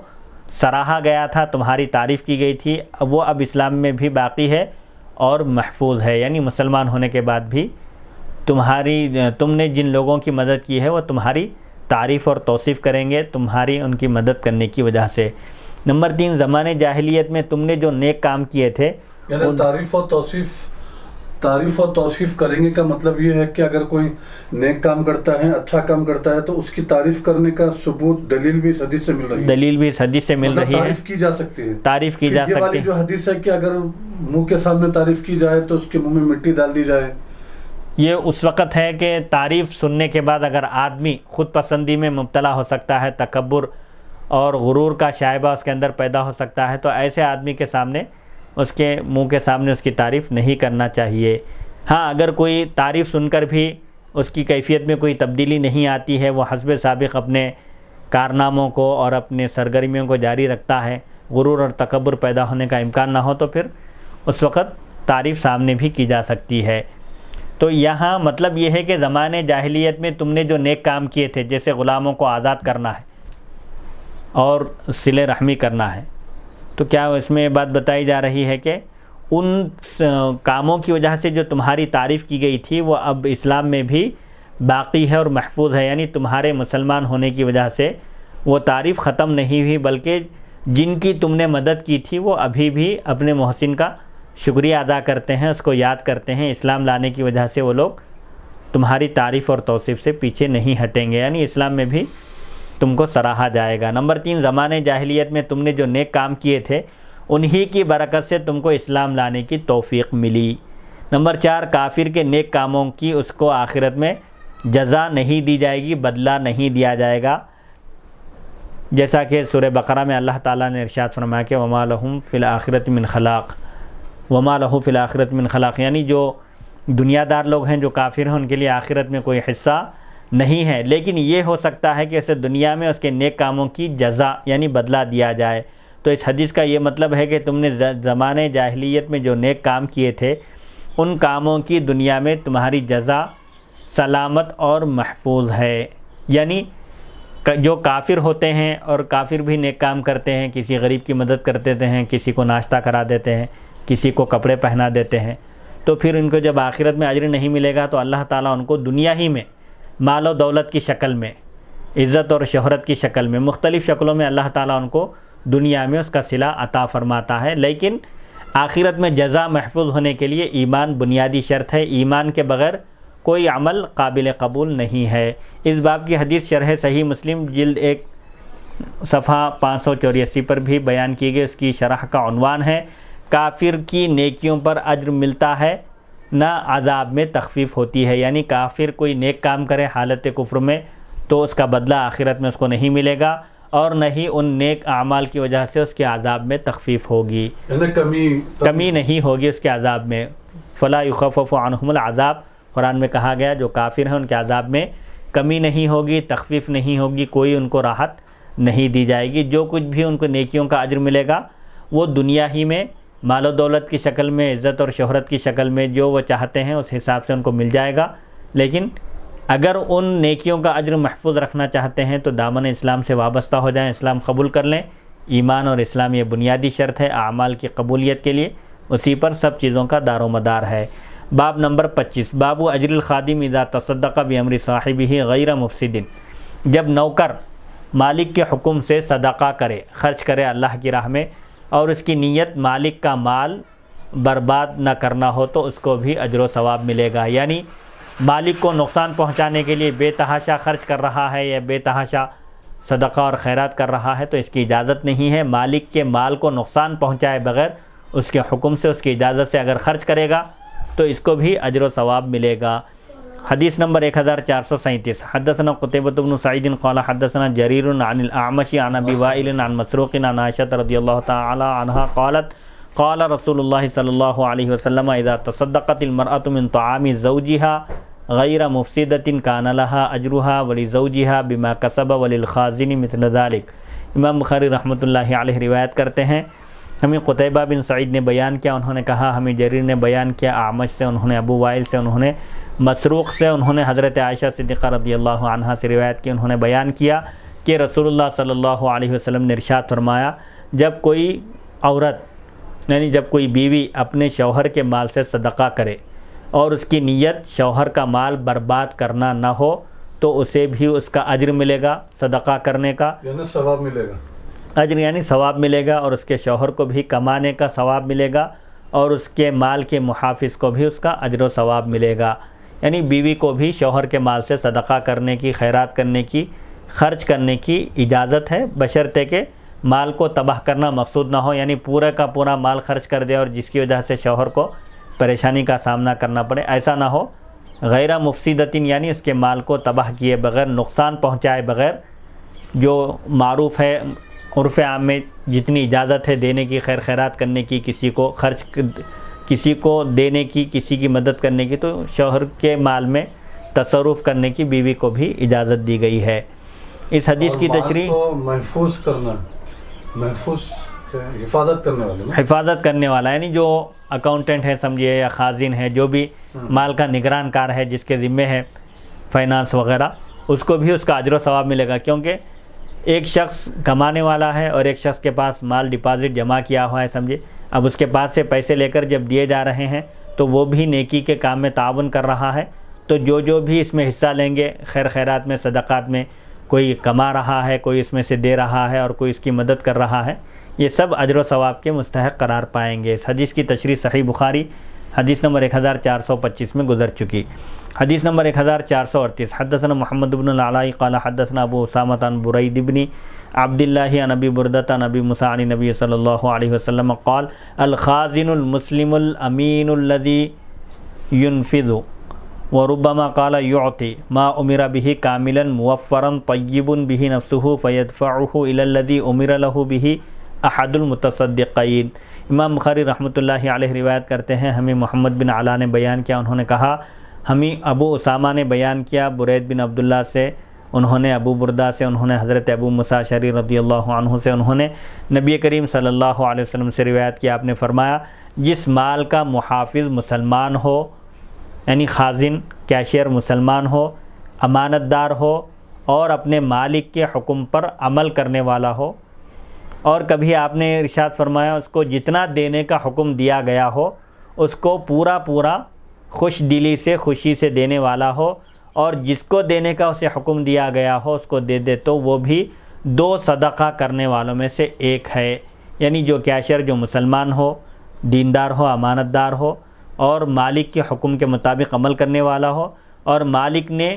سراہا گیا تھا، تمہاری تعریف کی گئی تھی، وہ اب اسلام میں بھی باقی ہے اور محفوظ ہے، یعنی مسلمان ہونے کے بعد بھی تم نے جن لوگوں کی مدد کی ہے وہ تمہاری تعریف اور توصیف کریں گے تمہاری ان کی مدد کرنے کی وجہ سے۔ نمبر 3 زمانے جاہلیت میں تم نے جو نیک کام کیے تھے، یعنی تعریف اور توصیف کریں گے کا مطلب یہ ہے کہ اگر کوئی نیک کام کرتا ہے، اچھا کام کرتا ہے تو اس کی تعریف کرنے کا ثبوت دلیل بھی اس حدیث سے مل رہی ہے، دلیل بھی اس حدیث سے مل رہی ہے، تعریف کی جا سکتی ہے، تعریف کی جا سکتی ہے۔ یہ والی جو حدیث ہے کہ اگر منہ کے سامنے تعریف کی جائے تو اس کے منہ میں مٹی ڈال دی جائے، یہ اس وقت ہے کہ تعریف سننے کے بعد اگر آدمی خود پسندی میں مبتلا ہو سکتا ہے، تکبر اور غرور کا شائبہ اس کے اندر پیدا ہو سکتا ہے، تو ایسے آدمی کے سامنے، اس کے منہ کے سامنے اس کی تعریف نہیں کرنا چاہیے۔ ہاں اگر کوئی تعریف سن کر بھی اس کی کیفیت میں کوئی تبدیلی نہیں آتی ہے، وہ حسب سابق اپنے کارناموں کو اور اپنے سرگرمیوں کو جاری رکھتا ہے، غرور اور تکبر پیدا ہونے کا امکان نہ ہو، تو پھر اس وقت تعریف سامنے بھی کی جا سکتی ہے۔ تو یہاں مطلب یہ ہے کہ زمانے جاہلیت میں تم نے جو نیک کام کیے تھے، جیسے غلاموں کو آزاد کرنا ہے اور صلہ رحمی کرنا ہے، تو کیا اس میں یہ بات بتائی جا رہی ہے کہ ان کاموں کی وجہ سے جو تمہاری تعریف کی گئی تھی وہ اب اسلام میں بھی باقی ہے اور محفوظ ہے، یعنی تمہارے مسلمان ہونے کی وجہ سے وہ تعریف ختم نہیں ہوئی، بلکہ جن کی تم نے مدد کی تھی وہ ابھی بھی اپنے محسن کا شکریہ ادا کرتے ہیں، اس کو یاد کرتے ہیں۔ اسلام لانے کی وجہ سے وہ لوگ تمہاری تعریف اور توصیف سے پیچھے نہیں ہٹیں گے، یعنی اسلام میں بھی تم کو سراہا جائے گا۔ نمبر 3، زمانے جاہلیت میں تم نے جو نیک کام کیے تھے انہی کی برکت سے تم کو اسلام لانے کی توفیق ملی۔ نمبر 4، کافر کے نیک کاموں کی اس کو آخرت میں جزا نہیں دی جائے گی، بدلہ نہیں دیا جائے گا، جیسا کہ سورہ بقرہ میں اللہ تعالیٰ نے ارشاد فرمایا کہ وَمَا لَهُمْ فِي الْآخِرَةِ مِنْ خَلَاقٍ وَمَا لَهُ فِي الْآخِرَةِ مِنْ خَلَاقٍ، یعنی جو دنیا دار لوگ ہیں جو کافر ہیں ان کے لیے آخرت میں کوئی حصہ نہیں ہے، لیکن یہ ہو سکتا ہے کہ اسے دنیا میں اس کے نیک کاموں کی جزا یعنی بدلہ دیا جائے۔ تو اس حدیث کا یہ مطلب ہے کہ تم نے زمانے جاہلیت میں جو نیک کام کیے تھے ان کاموں کی دنیا میں تمہاری جزا سلامت اور محفوظ ہے، یعنی جو کافر ہوتے ہیں اور کافر بھی نیک کام کرتے ہیں، کسی غریب کی مدد کر دیتے ہیں، کسی کو ناشتہ کرا دیتے ہیں، کسی کو کپڑے پہنا دیتے ہیں، تو پھر ان کو جب آخرت میں اجر نہیں ملے گا تو اللہ تعالیٰ ان کو دنیا ہی میں مال و دولت کی شکل میں، عزت اور شہرت کی شکل میں، مختلف شکلوں میں اللہ تعالیٰ ان کو دنیا میں اس کا صلہ عطا فرماتا ہے، لیکن آخرت میں جزا محفوظ ہونے کے لیے ایمان بنیادی شرط ہے۔ ایمان کے بغیر کوئی عمل قابل قبول نہیں ہے۔ اس باب کی حدیث شرح صحیح مسلم جلد 1 صفحہ 584 پر بھی بیان کی گئی، اس کی شرح کا عنوان ہے کافر کی نیکیوں پر اجر ملتا ہے نہ عذاب میں تخفیف ہوتی ہے، یعنی کافر کوئی نیک کام کرے حالت کفر میں تو اس کا بدلہ آخرت میں اس کو نہیں ملے گا، اور نہ ہی ان نیک اعمال کی وجہ سے اس کے عذاب میں تخفیف ہوگی، کمی نہیں ہوگی اس کے عذاب میں۔ فلا یخفف عنہم العذاب، قرآن میں کہا گیا جو کافر ہیں ان کے عذاب میں کمی نہیں ہوگی، تخفیف نہیں ہوگی، کوئی ان کو راحت نہیں دی جائے گی۔ جو کچھ بھی ان کو نیکیوں کا اجر ملے گا وہ دنیا ہی میں مال و دولت کی شکل میں، عزت اور شہرت کی شکل میں، جو وہ چاہتے ہیں اس حساب سے ان کو مل جائے گا، لیکن اگر ان نیکیوں کا اجر محفوظ رکھنا چاہتے ہیں تو دامن اسلام سے وابستہ ہو جائیں، اسلام قبول کر لیں۔ ایمان اور اسلام یہ بنیادی شرط ہے اعمال کی قبولیت کے لیے، اسی پر سب چیزوں کا دار و مدار ہے۔ باب نمبر 25، باب اجر الخادم اذا تصدق بامر صاحبہ غیر مفسد، جب نوکر مالک کے حکم سے صدقہ کرے، خرچ کرے اللہ کی راہ میں، اور اس کی نیت مالک کا مال برباد نہ کرنا ہو تو اس کو بھی اجر و ثواب ملے گا، یعنی مالک کو نقصان پہنچانے کے لیے بے تحاشا خرچ کر رہا ہے یا بے تحاشا صدقہ اور خیرات کر رہا ہے تو اس کی اجازت نہیں ہے۔ مالک کے مال کو نقصان پہنچائے بغیر اس کے حکم سے، اس کی اجازت سے اگر خرچ کرے گا تو اس کو بھی اجر و ثواب ملے گا۔ حدیث نمبر 1437، حدثنا قتيبة بن سعيد قال حدثنا جرير عن الأعمش عن أبي وائل عن مسروق عن عائشة رضي الله تعالى عنها قالت قال رسول الله صلى الله عليه وسلم إذا تصدقت المرأة من طعام زوجها غير مفسدة كان لها أجرها ولزوجها بما كسب وللخازن مثل ذلك۔ امام بخاری رحمۃ اللہ علیہ روایت کرتے ہیں ہمیں قتیبہ بن سعید نے بیان کیا، انہوں نے کہا ہمیں جریر نے بیان کیا، اعمش سے انہوں نے، ابو وائل سے انہوں نے، مسروق سے انہوں نے حضرت عائشہ صدیقہ رضی اللہ عنہا سے روایت کی، انہوں نے بیان کیا کہ رسول اللہ صلی اللہ علیہ وسلم نے ارشاد فرمایا جب کوئی عورت یعنی جب کوئی بیوی اپنے شوہر کے مال سے صدقہ کرے اور اس کی نیت شوہر کا مال برباد کرنا نہ ہو تو اسے بھی اس کا اجر ملے گا، صدقہ کرنے کا یعنی ثواب ملے گا، اجر یعنی ثواب ملے گا، اور اس کے شوہر کو بھی کمانے کا ثواب ملے گا، اور اس کے مال کے محافظ کو بھی اس کا اجر و ثواب ملے گا۔ یعنی بیوی کو بھی شوہر کے مال سے صدقہ کرنے کی، خیرات کرنے کی، خرچ کرنے کی اجازت ہے، بشرطے کہ مال کو تباہ کرنا مقصود نہ ہو، یعنی پورا کا پورا مال خرچ کر دے اور جس کی وجہ سے شوہر کو پریشانی کا سامنا کرنا پڑے، ایسا نہ ہو۔ غیر مفسدتن یعنی اس کے مال کو تباہ کیے بغیر، نقصان پہنچائے بغیر، جو معروف ہے عرف عام میں جتنی اجازت ہے دینے کی، خیر خیرات کرنے کی، کسی کو خرچ، کسی کو دینے کی، کسی کی مدد کرنے کی، تو شوہر کے مال میں تصرف کرنے کی بیوی کو بھی اجازت دی گئی ہے۔ اس حدیث کی تشریح محفوظ کرنا، محفوظ حفاظت کرنے والے، حفاظت کرنے والا یعنی جو اکاؤنٹنٹ ہے سمجھیے یا خازن ہے، جو بھی مال کا نگران کار ہے جس کے ذمے ہے فائنانس وغیرہ، اس کو بھی اس کا اجر و ثواب ملے گا، کیونکہ ایک شخص کمانے والا ہے اور ایک شخص کے پاس مال ڈپازٹ جمع کیا ہوا ہے سمجھے، اب اس کے پاس سے پیسے لے کر جب دیے جا رہے ہیں تو وہ بھی نیکی کے کام میں تعاون کر رہا ہے، تو جو بھی اس میں حصہ لیں گے خیر خیرات میں، صدقات میں، کوئی کما رہا ہے، کوئی اس میں سے دے رہا ہے اور کوئی اس کی مدد کر رہا ہے، یہ سب اجر و ثواب کے مستحق قرار پائیں گے۔ اس حدیث کی تشریح صحیح بخاری حدیث نمبر 1425 میں گزر چکی۔ حدیث نمبر 1438 حدثنا محمد بن العلاء قال حدثنا ابو اسامہ عن برید بن عبد اللہ عن ابی بردۃ عن ابی موسیٰ عن نبی صلی اللہ علیہ وسلم قال الخازن المسلم الامین الذي ينفذ وربما قال يعطي ما امر به كاملا موفرا طيب به نفسه فيدفعه الى الذي امر له به احد المتصدقین۔ امام بخاری رحمۃ اللہ علیہ روایت کرتے ہیں، ہمیں محمد بن علاء نے بیان کیا، انہوں نے کہا ہمیں ابو اسامہ نے بیان کیا برید بن عبداللہ سے، انہوں نے ابو بردہ سے، انہوں نے حضرت ابو موسیٰ اشعری رضی اللہ عنہ سے، انہوں نے نبی کریم صلی اللہ علیہ وسلم سے روایت کیا، آپ نے فرمایا جس مال کا محافظ مسلمان ہو، یعنی خازن کیشیئر مسلمان ہو، امانت دار ہو اور اپنے مالک کے حکم پر عمل کرنے والا ہو، اور کبھی آپ نے ارشاد فرمایا اس کو جتنا دینے کا حکم دیا گیا ہو اس کو پورا خوش دلی سے خوشی سے دینے والا ہو، اور جس کو دینے کا اسے حکم دیا گیا ہو اس کو دے دے، تو وہ بھی 2 صدقہ کرنے والوں میں سے ایک ہے۔ یعنی جو کیشر جو مسلمان ہو، دیندار ہو، امانت دار ہو اور مالک کے حکم کے مطابق عمل کرنے والا ہو، اور مالک نے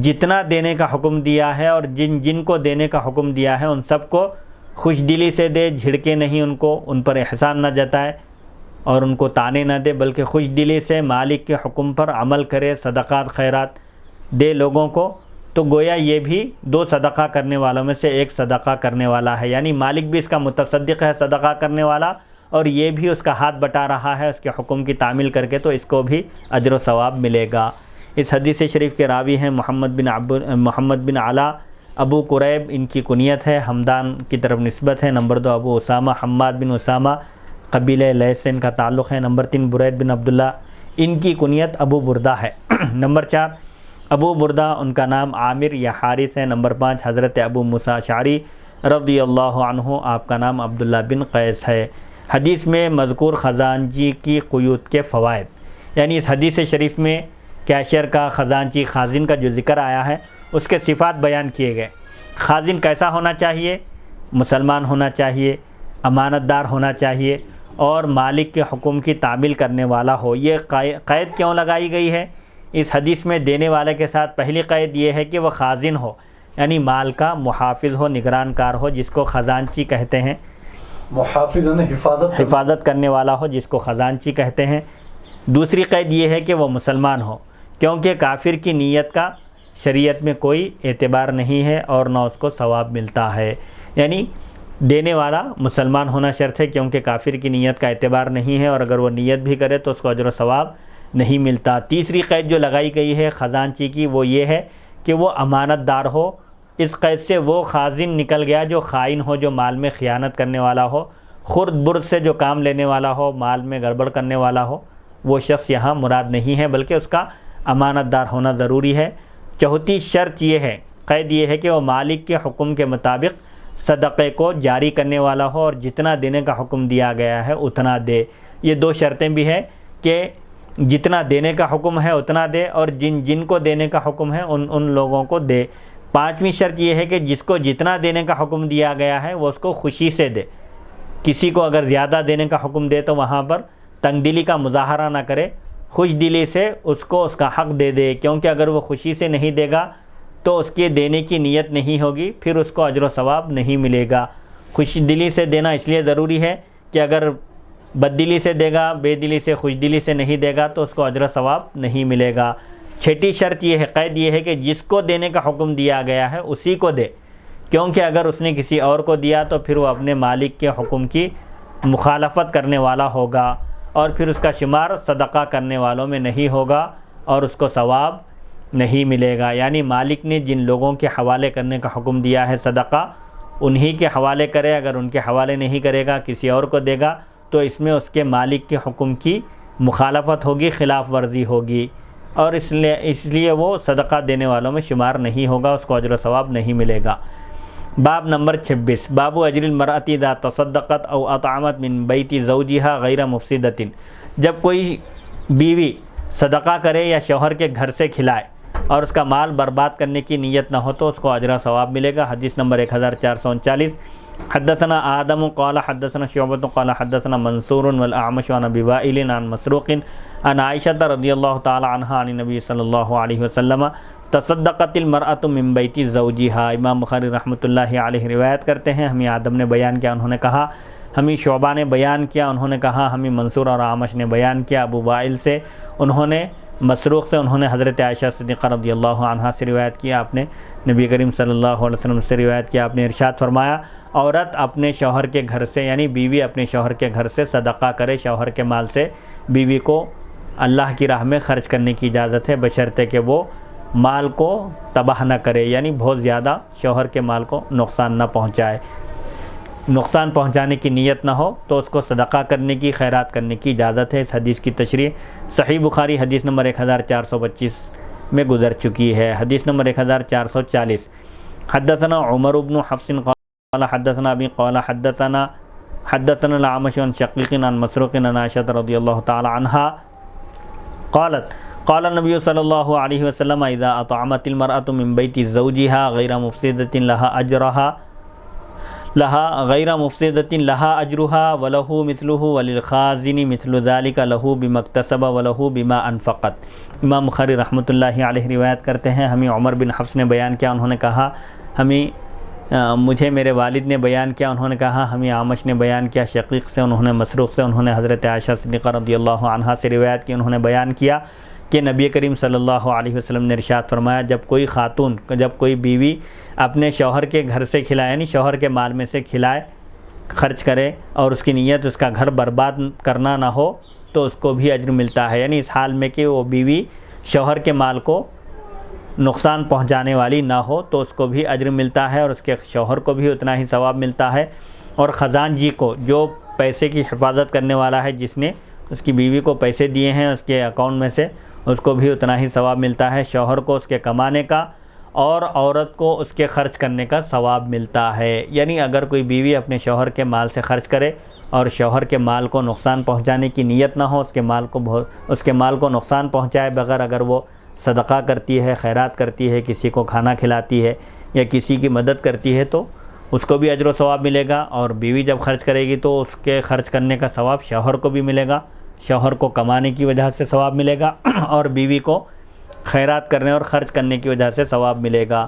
جتنا دینے کا حکم دیا ہے اور جن کو دینے کا حکم دیا ہے ان سب کو خوش دلی سے دے، جھڑکے نہیں ان پر احسان نہ جتائے اور ان کو تانے نہ دے، بلکہ خوش دلی سے مالک کے حکم پر عمل کرے، صدقات خیرات دے لوگوں کو، تو گویا یہ بھی 2 صدقہ کرنے والوں میں سے ایک صدقہ کرنے والا ہے۔ یعنی مالک بھی اس کا متصدق ہے، صدقہ کرنے والا، اور یہ بھی اس کا ہاتھ بٹا رہا ہے اس کے حکم کی تعمیل کر کے، تو اس کو بھی اجر و ثواب ملے گا۔ اس حدیث شریف کے راوی ہیں محمد بن علاء ابو قریب، ان کی کنیت ہے، حمدان کی طرف نسبت ہے۔ نمبر 2 ابو اسامہ حماد بن اسامہ، قبیلہ لیث سے ان کا تعلق ہے۔ نمبر 3 برید بن عبداللہ، ان کی کنیت ابو بردہ ہے۔ نمبر 4 ابو بردہ، ان کا نام عامر یا حارث ہے۔ نمبر 5 حضرت ابو موسیٰ اشعری رضی اللہ عنہ، آپ کا نام عبداللہ بن قیس ہے۔ حدیث میں مذکور خزانچی کی قیود کے فوائد، یعنی اس حدیث شریف میں کیشر کا، خزانچی، خازن کا جو ذکر آیا ہے اس کے صفات بیان کیے گئے۔ خازن کیسا ہونا چاہیے؟ مسلمان ہونا چاہیے، امانت دار ہونا چاہیے اور مالک کے حکم کی تعمیل کرنے والا ہو۔ یہ قید کیوں لگائی گئی ہے اس حدیث میں؟ دینے والے کے ساتھ پہلی قید یہ ہے کہ وہ خازن ہو، یعنی مال کا محافظ ہو، نگران کار ہو، جس کو خزانچی کہتے ہیں۔ محافظ یعنی حفاظت کرنے والا ہو، جس کو خزانچی کہتے ہیں۔ دوسری قید یہ ہے کہ وہ مسلمان ہو، کیونکہ کافر کی نیت کا شریعت میں کوئی اعتبار نہیں ہے اور نہ اس کو ثواب ملتا ہے۔ یعنی دینے والا مسلمان ہونا شرط ہے، کیونکہ کافر کی نیت کا اعتبار نہیں ہے، اور اگر وہ نیت بھی کرے تو اس کو اجر و ثواب نہیں ملتا۔ تیسری قید جو لگائی گئی ہے خزانچی کی وہ یہ ہے کہ وہ امانت دار ہو۔ اس قید سے وہ خازن نکل گیا جو خائن ہو، جو مال میں خیانت کرنے والا ہو، خرد برد سے جو کام لینے والا ہو، مال میں گڑبڑ کرنے والا ہو، وہ شخص یہاں مراد نہیں ہے، بلکہ اس کا امانت دار ہونا ضروری ہے۔ چوتھی شرط یہ ہے، قید یہ ہے کہ وہ مالک کے حکم کے مطابق صدقے کو جاری کرنے والا ہو اور جتنا دینے کا حکم دیا گیا ہے اتنا دے۔ یہ 2 شرطیں بھی ہیں کہ جتنا دینے کا حکم ہے اتنا دے، اور جن کو دینے کا حکم ہے ان لوگوں کو دے۔ 5ویں شرط یہ ہے کہ جس کو جتنا دینے کا حکم دیا گیا ہے وہ اس کو خوشی سے دے۔ کسی کو اگر زیادہ دینے کا حکم دے تو وہاں پر تنگ دلی کا مظاہرہ نہ کرے، خوش دلی سے اس کو اس کا حق دے دے، کیونکہ اگر وہ خوشی سے نہیں دے گا تو اس کے دینے کی نیت نہیں ہوگی، پھر اس کو اجر و ثواب نہیں ملے گا۔ خوش دلی سے دینا اس لیے ضروری ہے کہ اگر بد دلی سے دے گا، بے دلی سے، خوش دلی سے نہیں دے گا تو اس کو اجر و ثواب نہیں ملے گا۔ 6ٹھی شرط یہ ہے، قید یہ ہے کہ جس کو دینے کا حکم دیا گیا ہے اسی کو دے، کیونکہ اگر اس نے کسی اور کو دیا تو پھر وہ اپنے مالک کے حکم کی مخالفت کرنے والا ہوگا اور پھر اس کا شمار صدقہ کرنے والوں میں نہیں ہوگا اور اس کو ثواب نہیں ملے گا۔ یعنی مالک نے جن لوگوں کے حوالے کرنے کا حکم دیا ہے صدقہ، انہی کے حوالے کرے، اگر ان کے حوالے نہیں کرے گا، کسی اور کو دے گا تو اس میں اس کے مالک کے حکم کی مخالفت ہوگی، خلاف ورزی ہوگی، اور اس لیے وہ صدقہ دینے والوں میں شمار نہیں ہوگا، اس کو اجر و ثواب نہیں ملے گا۔ باب نمبر 26، باب اجر المرأة اذا تصدقت او اطعمت من بیت زوجها غیر مفسدۃ۔ جب کوئی بیوی صدقہ کرے یا شوہر کے گھر سے کھلائے اور اس کا مال برباد کرنے کی نیت نہ ہو تو اس کو اجر و ثواب ملے گا۔ حدیث نمبر 1439، حدثنا آدم قال حدثنا شعبة قال حدثنا منصور والأعمش عن أبي وائل عن مسروق عن عائشة رضي الله تعالى عنها عن النبي صلى الله عليه وسلم تصدقت المرأة من بیت زوجها. امام بخاری رحمۃ اللہ علیہ روایت کرتے ہیں ہمیں آدم نے بیان کیا، انہوں نے کہا، ہمیں شعبہ نے بیان کیا، انہوں نے کہا، ہمیں منصور اور اعمش نے بیان کیا ابو وائل سے، انہوں نے مسروق سے، انہوں نے حضرت عائشہ صدیقہ رضی اللہ عنہا سے روایت کیا، آپ نے نبی کریم صلی اللہ علیہ وسلم سے روایت کیا، آپ نے ارشاد فرمایا عورت اپنے شوہر کے گھر سے، یعنی بیوی اپنے شوہر کے گھر سے صدقہ کرے، شوہر کے مال سے بیوی کو اللہ کی راہ میں خرچ کرنے کی اجازت ہے، بشرطے کہ وہ مال کو تباہ نہ کرے، یعنی بہت زیادہ شوہر کے مال کو نقصان نہ پہنچائے، نقصان پہنچانے کی نیت نہ ہو تو اس کو صدقہ کرنے کی، خیرات کرنے کی اجازت ہے. اس حدیث کی تشریح صحیح بخاری حدیث نمبر 1425 میں گزر چکی ہے. حدیث نمبر 1440. حدثنا عمر بن حفص قال حدثنا ابي قال حدثنا الاعمش عن شقيق عن مسروق عن عائشة رضي الله تعالى عنها قالت قال النبي صلى الله عليه وسلم اذا اطعمت المرأة من بيت زوجها غير مفسدة لها غير مفسدة لها أجرها وله مثله وللخازن مثل ذلك له بما اكتسب وله بما انفقت. امام بخاری رحمۃ اللہ علیہ روایت کرتے ہیں ہمیں عمر بن حفص نے بیان کیا، انہوں نے کہا مجھے میرے والد نے بیان کیا، انہوں نے کہا ہمیں اعمش نے بیان کیا، شقیق سے، انہوں نے مسروق سے، انہوں نے حضرت عائشہ صدیقہ رضی اللہ عنہا سے روایت کی، انہوں نے بیان کیا کہ نبی کریم صلی اللہ علیہ وسلم نے ارشاد فرمایا جب کوئی بیوی اپنے شوہر کے گھر سے کھلائے، یعنی شوہر کے مال میں سے کھلائے، خرچ کرے اور اس کی نیت اس کا گھر برباد کرنا نہ ہو تو اس کو بھی اجر ملتا ہے، یعنی اس حال میں کہ وہ بیوی شوہر کے مال کو نقصان پہنچانے والی نہ ہو تو اس کو بھی اجر ملتا ہے اور اس کے شوہر کو بھی اتنا ہی ثواب ملتا ہے، اور خزانجی کو جو پیسے کی حفاظت کرنے والا ہے، جس نے اس کی بیوی کو پیسے دیے ہیں اس کے اکاؤنٹ میں سے، اس کو بھی اتنا ہی ثواب ملتا ہے، شوہر کو اس کے کمانے کا اور عورت کو اس کے خرچ کرنے کا ثواب ملتا ہے. یعنی اگر کوئی بیوی اپنے شوہر کے مال سے خرچ کرے اور شوہر کے مال کو نقصان پہنچانے کی نیت نہ ہو، اس کے مال کو نقصان پہنچائے بغیر اگر وہ صدقہ کرتی ہے، خیرات کرتی ہے، کسی کو کھانا کھلاتی ہے یا کسی کی مدد کرتی ہے تو اس کو بھی اجر و ثواب ملے گا، اور بیوی جب خرچ کرے گی تو اس کے خرچ کرنے کا ثواب شوہر کو بھی ملے گا، شوہر کو کمانے کی وجہ سے ثواب ملے گا اور بیوی کو خیرات کرنے اور خرچ کرنے کی وجہ سے ثواب ملے گا.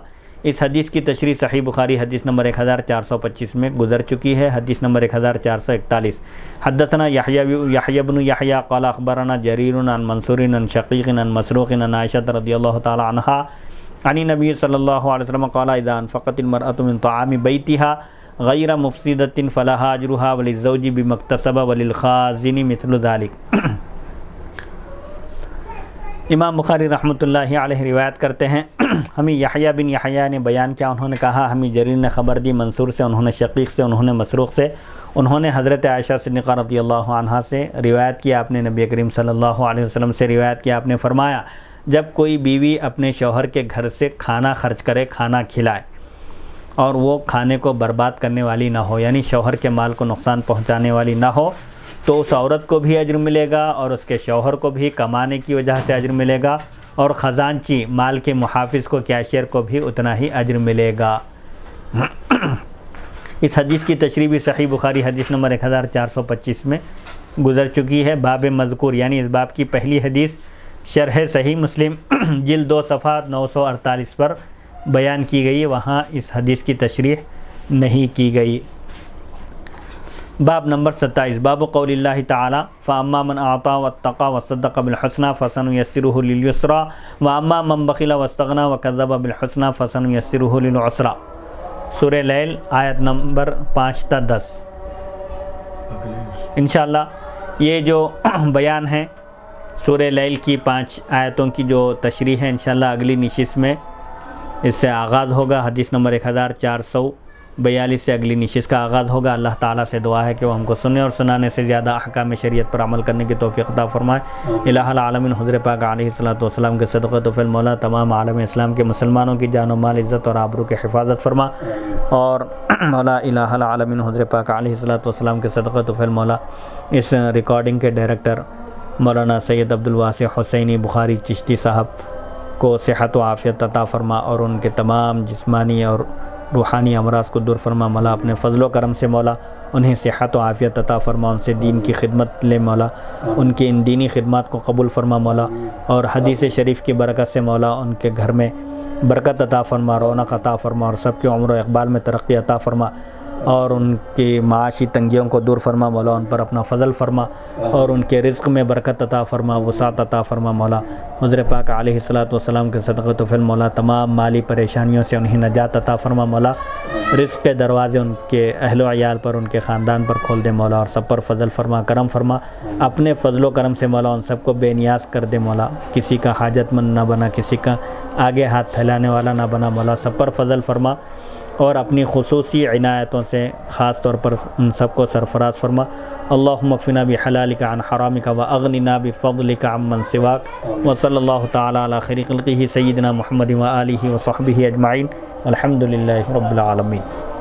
اس حدیث کی تشریح صحیح بخاری حدیث نمبر 1425 میں گزر چکی ہے. حدیث نمبر 1441. حدثنا یحیی بن یحیی قال اخبرنا جریر عن منصور عن شقیق عن مسروق عن عائشة رضی اللہ تعالی عنہا عن النبی صلی اللہ علیہ وسلم قال اذا انفقت المرأة من طعام بیتها غیر مفسدة فلها اجرها وللزوج بما اکتسب وللخازن مثل ذلك. امام بخاری رحمۃ اللہ علیہ روایت کرتے ہیں ہمیں یحییٰ بن یحییٰ نے بیان کیا، انہوں نے کہا ہمیں جریر نے خبر دی منصور سے، انہوں نے شقیق سے، انہوں نے مسروق سے، انہوں نے حضرت عائشہ صدیقہ رضی اللہ عنہا سے روایت کیا، آپ نے نبی کریم صلی اللہ علیہ وسلم سے روایت کیا، آپ نے فرمایا جب کوئی بیوی اپنے شوہر کے گھر سے کھانا خرچ کرے، کھانا کھلائے اور وہ کھانے کو برباد کرنے والی نہ ہو، یعنی شوہر کے مال کو نقصان پہنچانے والی نہ ہو، تو اس عورت کو بھی اجر ملے گا اور اس کے شوہر کو بھی کمانے کی وجہ سے اجر ملے گا، اور خزانچی مال کے محافظ کو، کیشیئر کو بھی اتنا ہی اجر ملے گا. اس حدیث کی تشریح بھی صحیح بخاری حدیث نمبر 1425 میں گزر چکی ہے. باب مذکور یعنی اس باب کی پہلی حدیث شرح صحیح مسلم جلد 2 صفحہ 948 پر بیان کی گئی، وہاں اس حدیث کی تشریح نہیں کی گئی. باب نمبر 27 باب قول اللہ تعالی فاما من اعطى واتقى وصدق بالحسنى فسنيسره لليسرى واما من بخل واستغنى وكذب بالحسنى فسنيسره للعسرى. سورہ لیل آیت نمبر 5 تا 10. انشاءاللہ یہ جو بیان ہے سورہ لیل کی 5 آیتوں کی جو تشریح ہے، انشاءاللہ اگلی نشست میں اس سے آغاز ہوگا. حدیث نمبر 1442 سے اگلی نشست کا آغاز ہوگا. اللہ تعالیٰ سے دعا ہے کہ وہ ہم کو سننے اور سنانے سے زیادہ احکام شریعت پر عمل کرنے کی توفیق عطا فرمائے. الہ العالمین حضور پاک علیہ الصلوۃ والسلام کے صدقہ توفیل مولا تمام عالم اسلام کے مسلمانوں کی جان و مال، عزت اور آبرو کی حفاظت فرما، اور مولا الہ العالمین حضور پاک علیہ الصلوۃ والسلام کے صدقہ توفیل مولا اس ریکارڈنگ کے ڈائریکٹر مولانا سید عبدالواسع حسینی بخاری چشتی صاحب کو صحت و عافیت عطا فرما، اور ان کے تمام جسمانی اور روحانی امراض کو دور فرما مولا، اپنے فضل و کرم سے مولا انہیں صحت و عافیت عطا فرما، ان سے دین کی خدمت لے مولا، ان کی ان دینی خدمات کو قبول فرما مولا، اور حدیث شریف کی برکت سے مولا ان کے گھر میں برکت عطا فرما، رونق عطا فرما، اور سب کے عمر و اقبال میں ترقی عطا فرما، اور ان کی معاشی تنگیوں کو دور فرما مولا، ان پر اپنا فضل فرما، اور ان کے رزق میں برکت عطا فرما، وسعت عطا فرما مولا۔ حضور پاک علیہ الصلوۃ والسلام کے صدقۃ و فعل مولا تمام مالی پریشانیوں سے انہیں نجات عطا فرما مولا، رزق کے دروازے ان کے اہل و عیال پر، ان کے خاندان پر کھول دے مولا، اور سب پر فضل فرما، کرم فرما، اپنے فضل و کرم سے مولا ان سب کو بے نیاز کر دے مولا، کسی کا حاجت مند نہ بنا، کسی کا آگے ہاتھ پھیلانے والا نہ بنا مولا، سب پر فضل فرما، اور اپنی خصوصی عنایتوں سے خاص طور پر ان سب کو سرفراز فرما۔ اللہم اکفنا بحلالک عن حرامک واغننا بفضلک عمن سواک، وصلی اللہ تعالی علی خیر خلقہ سیدنا محمد وآلہ وصحبہ اجمعین، الحمدللہ رب العالمین۔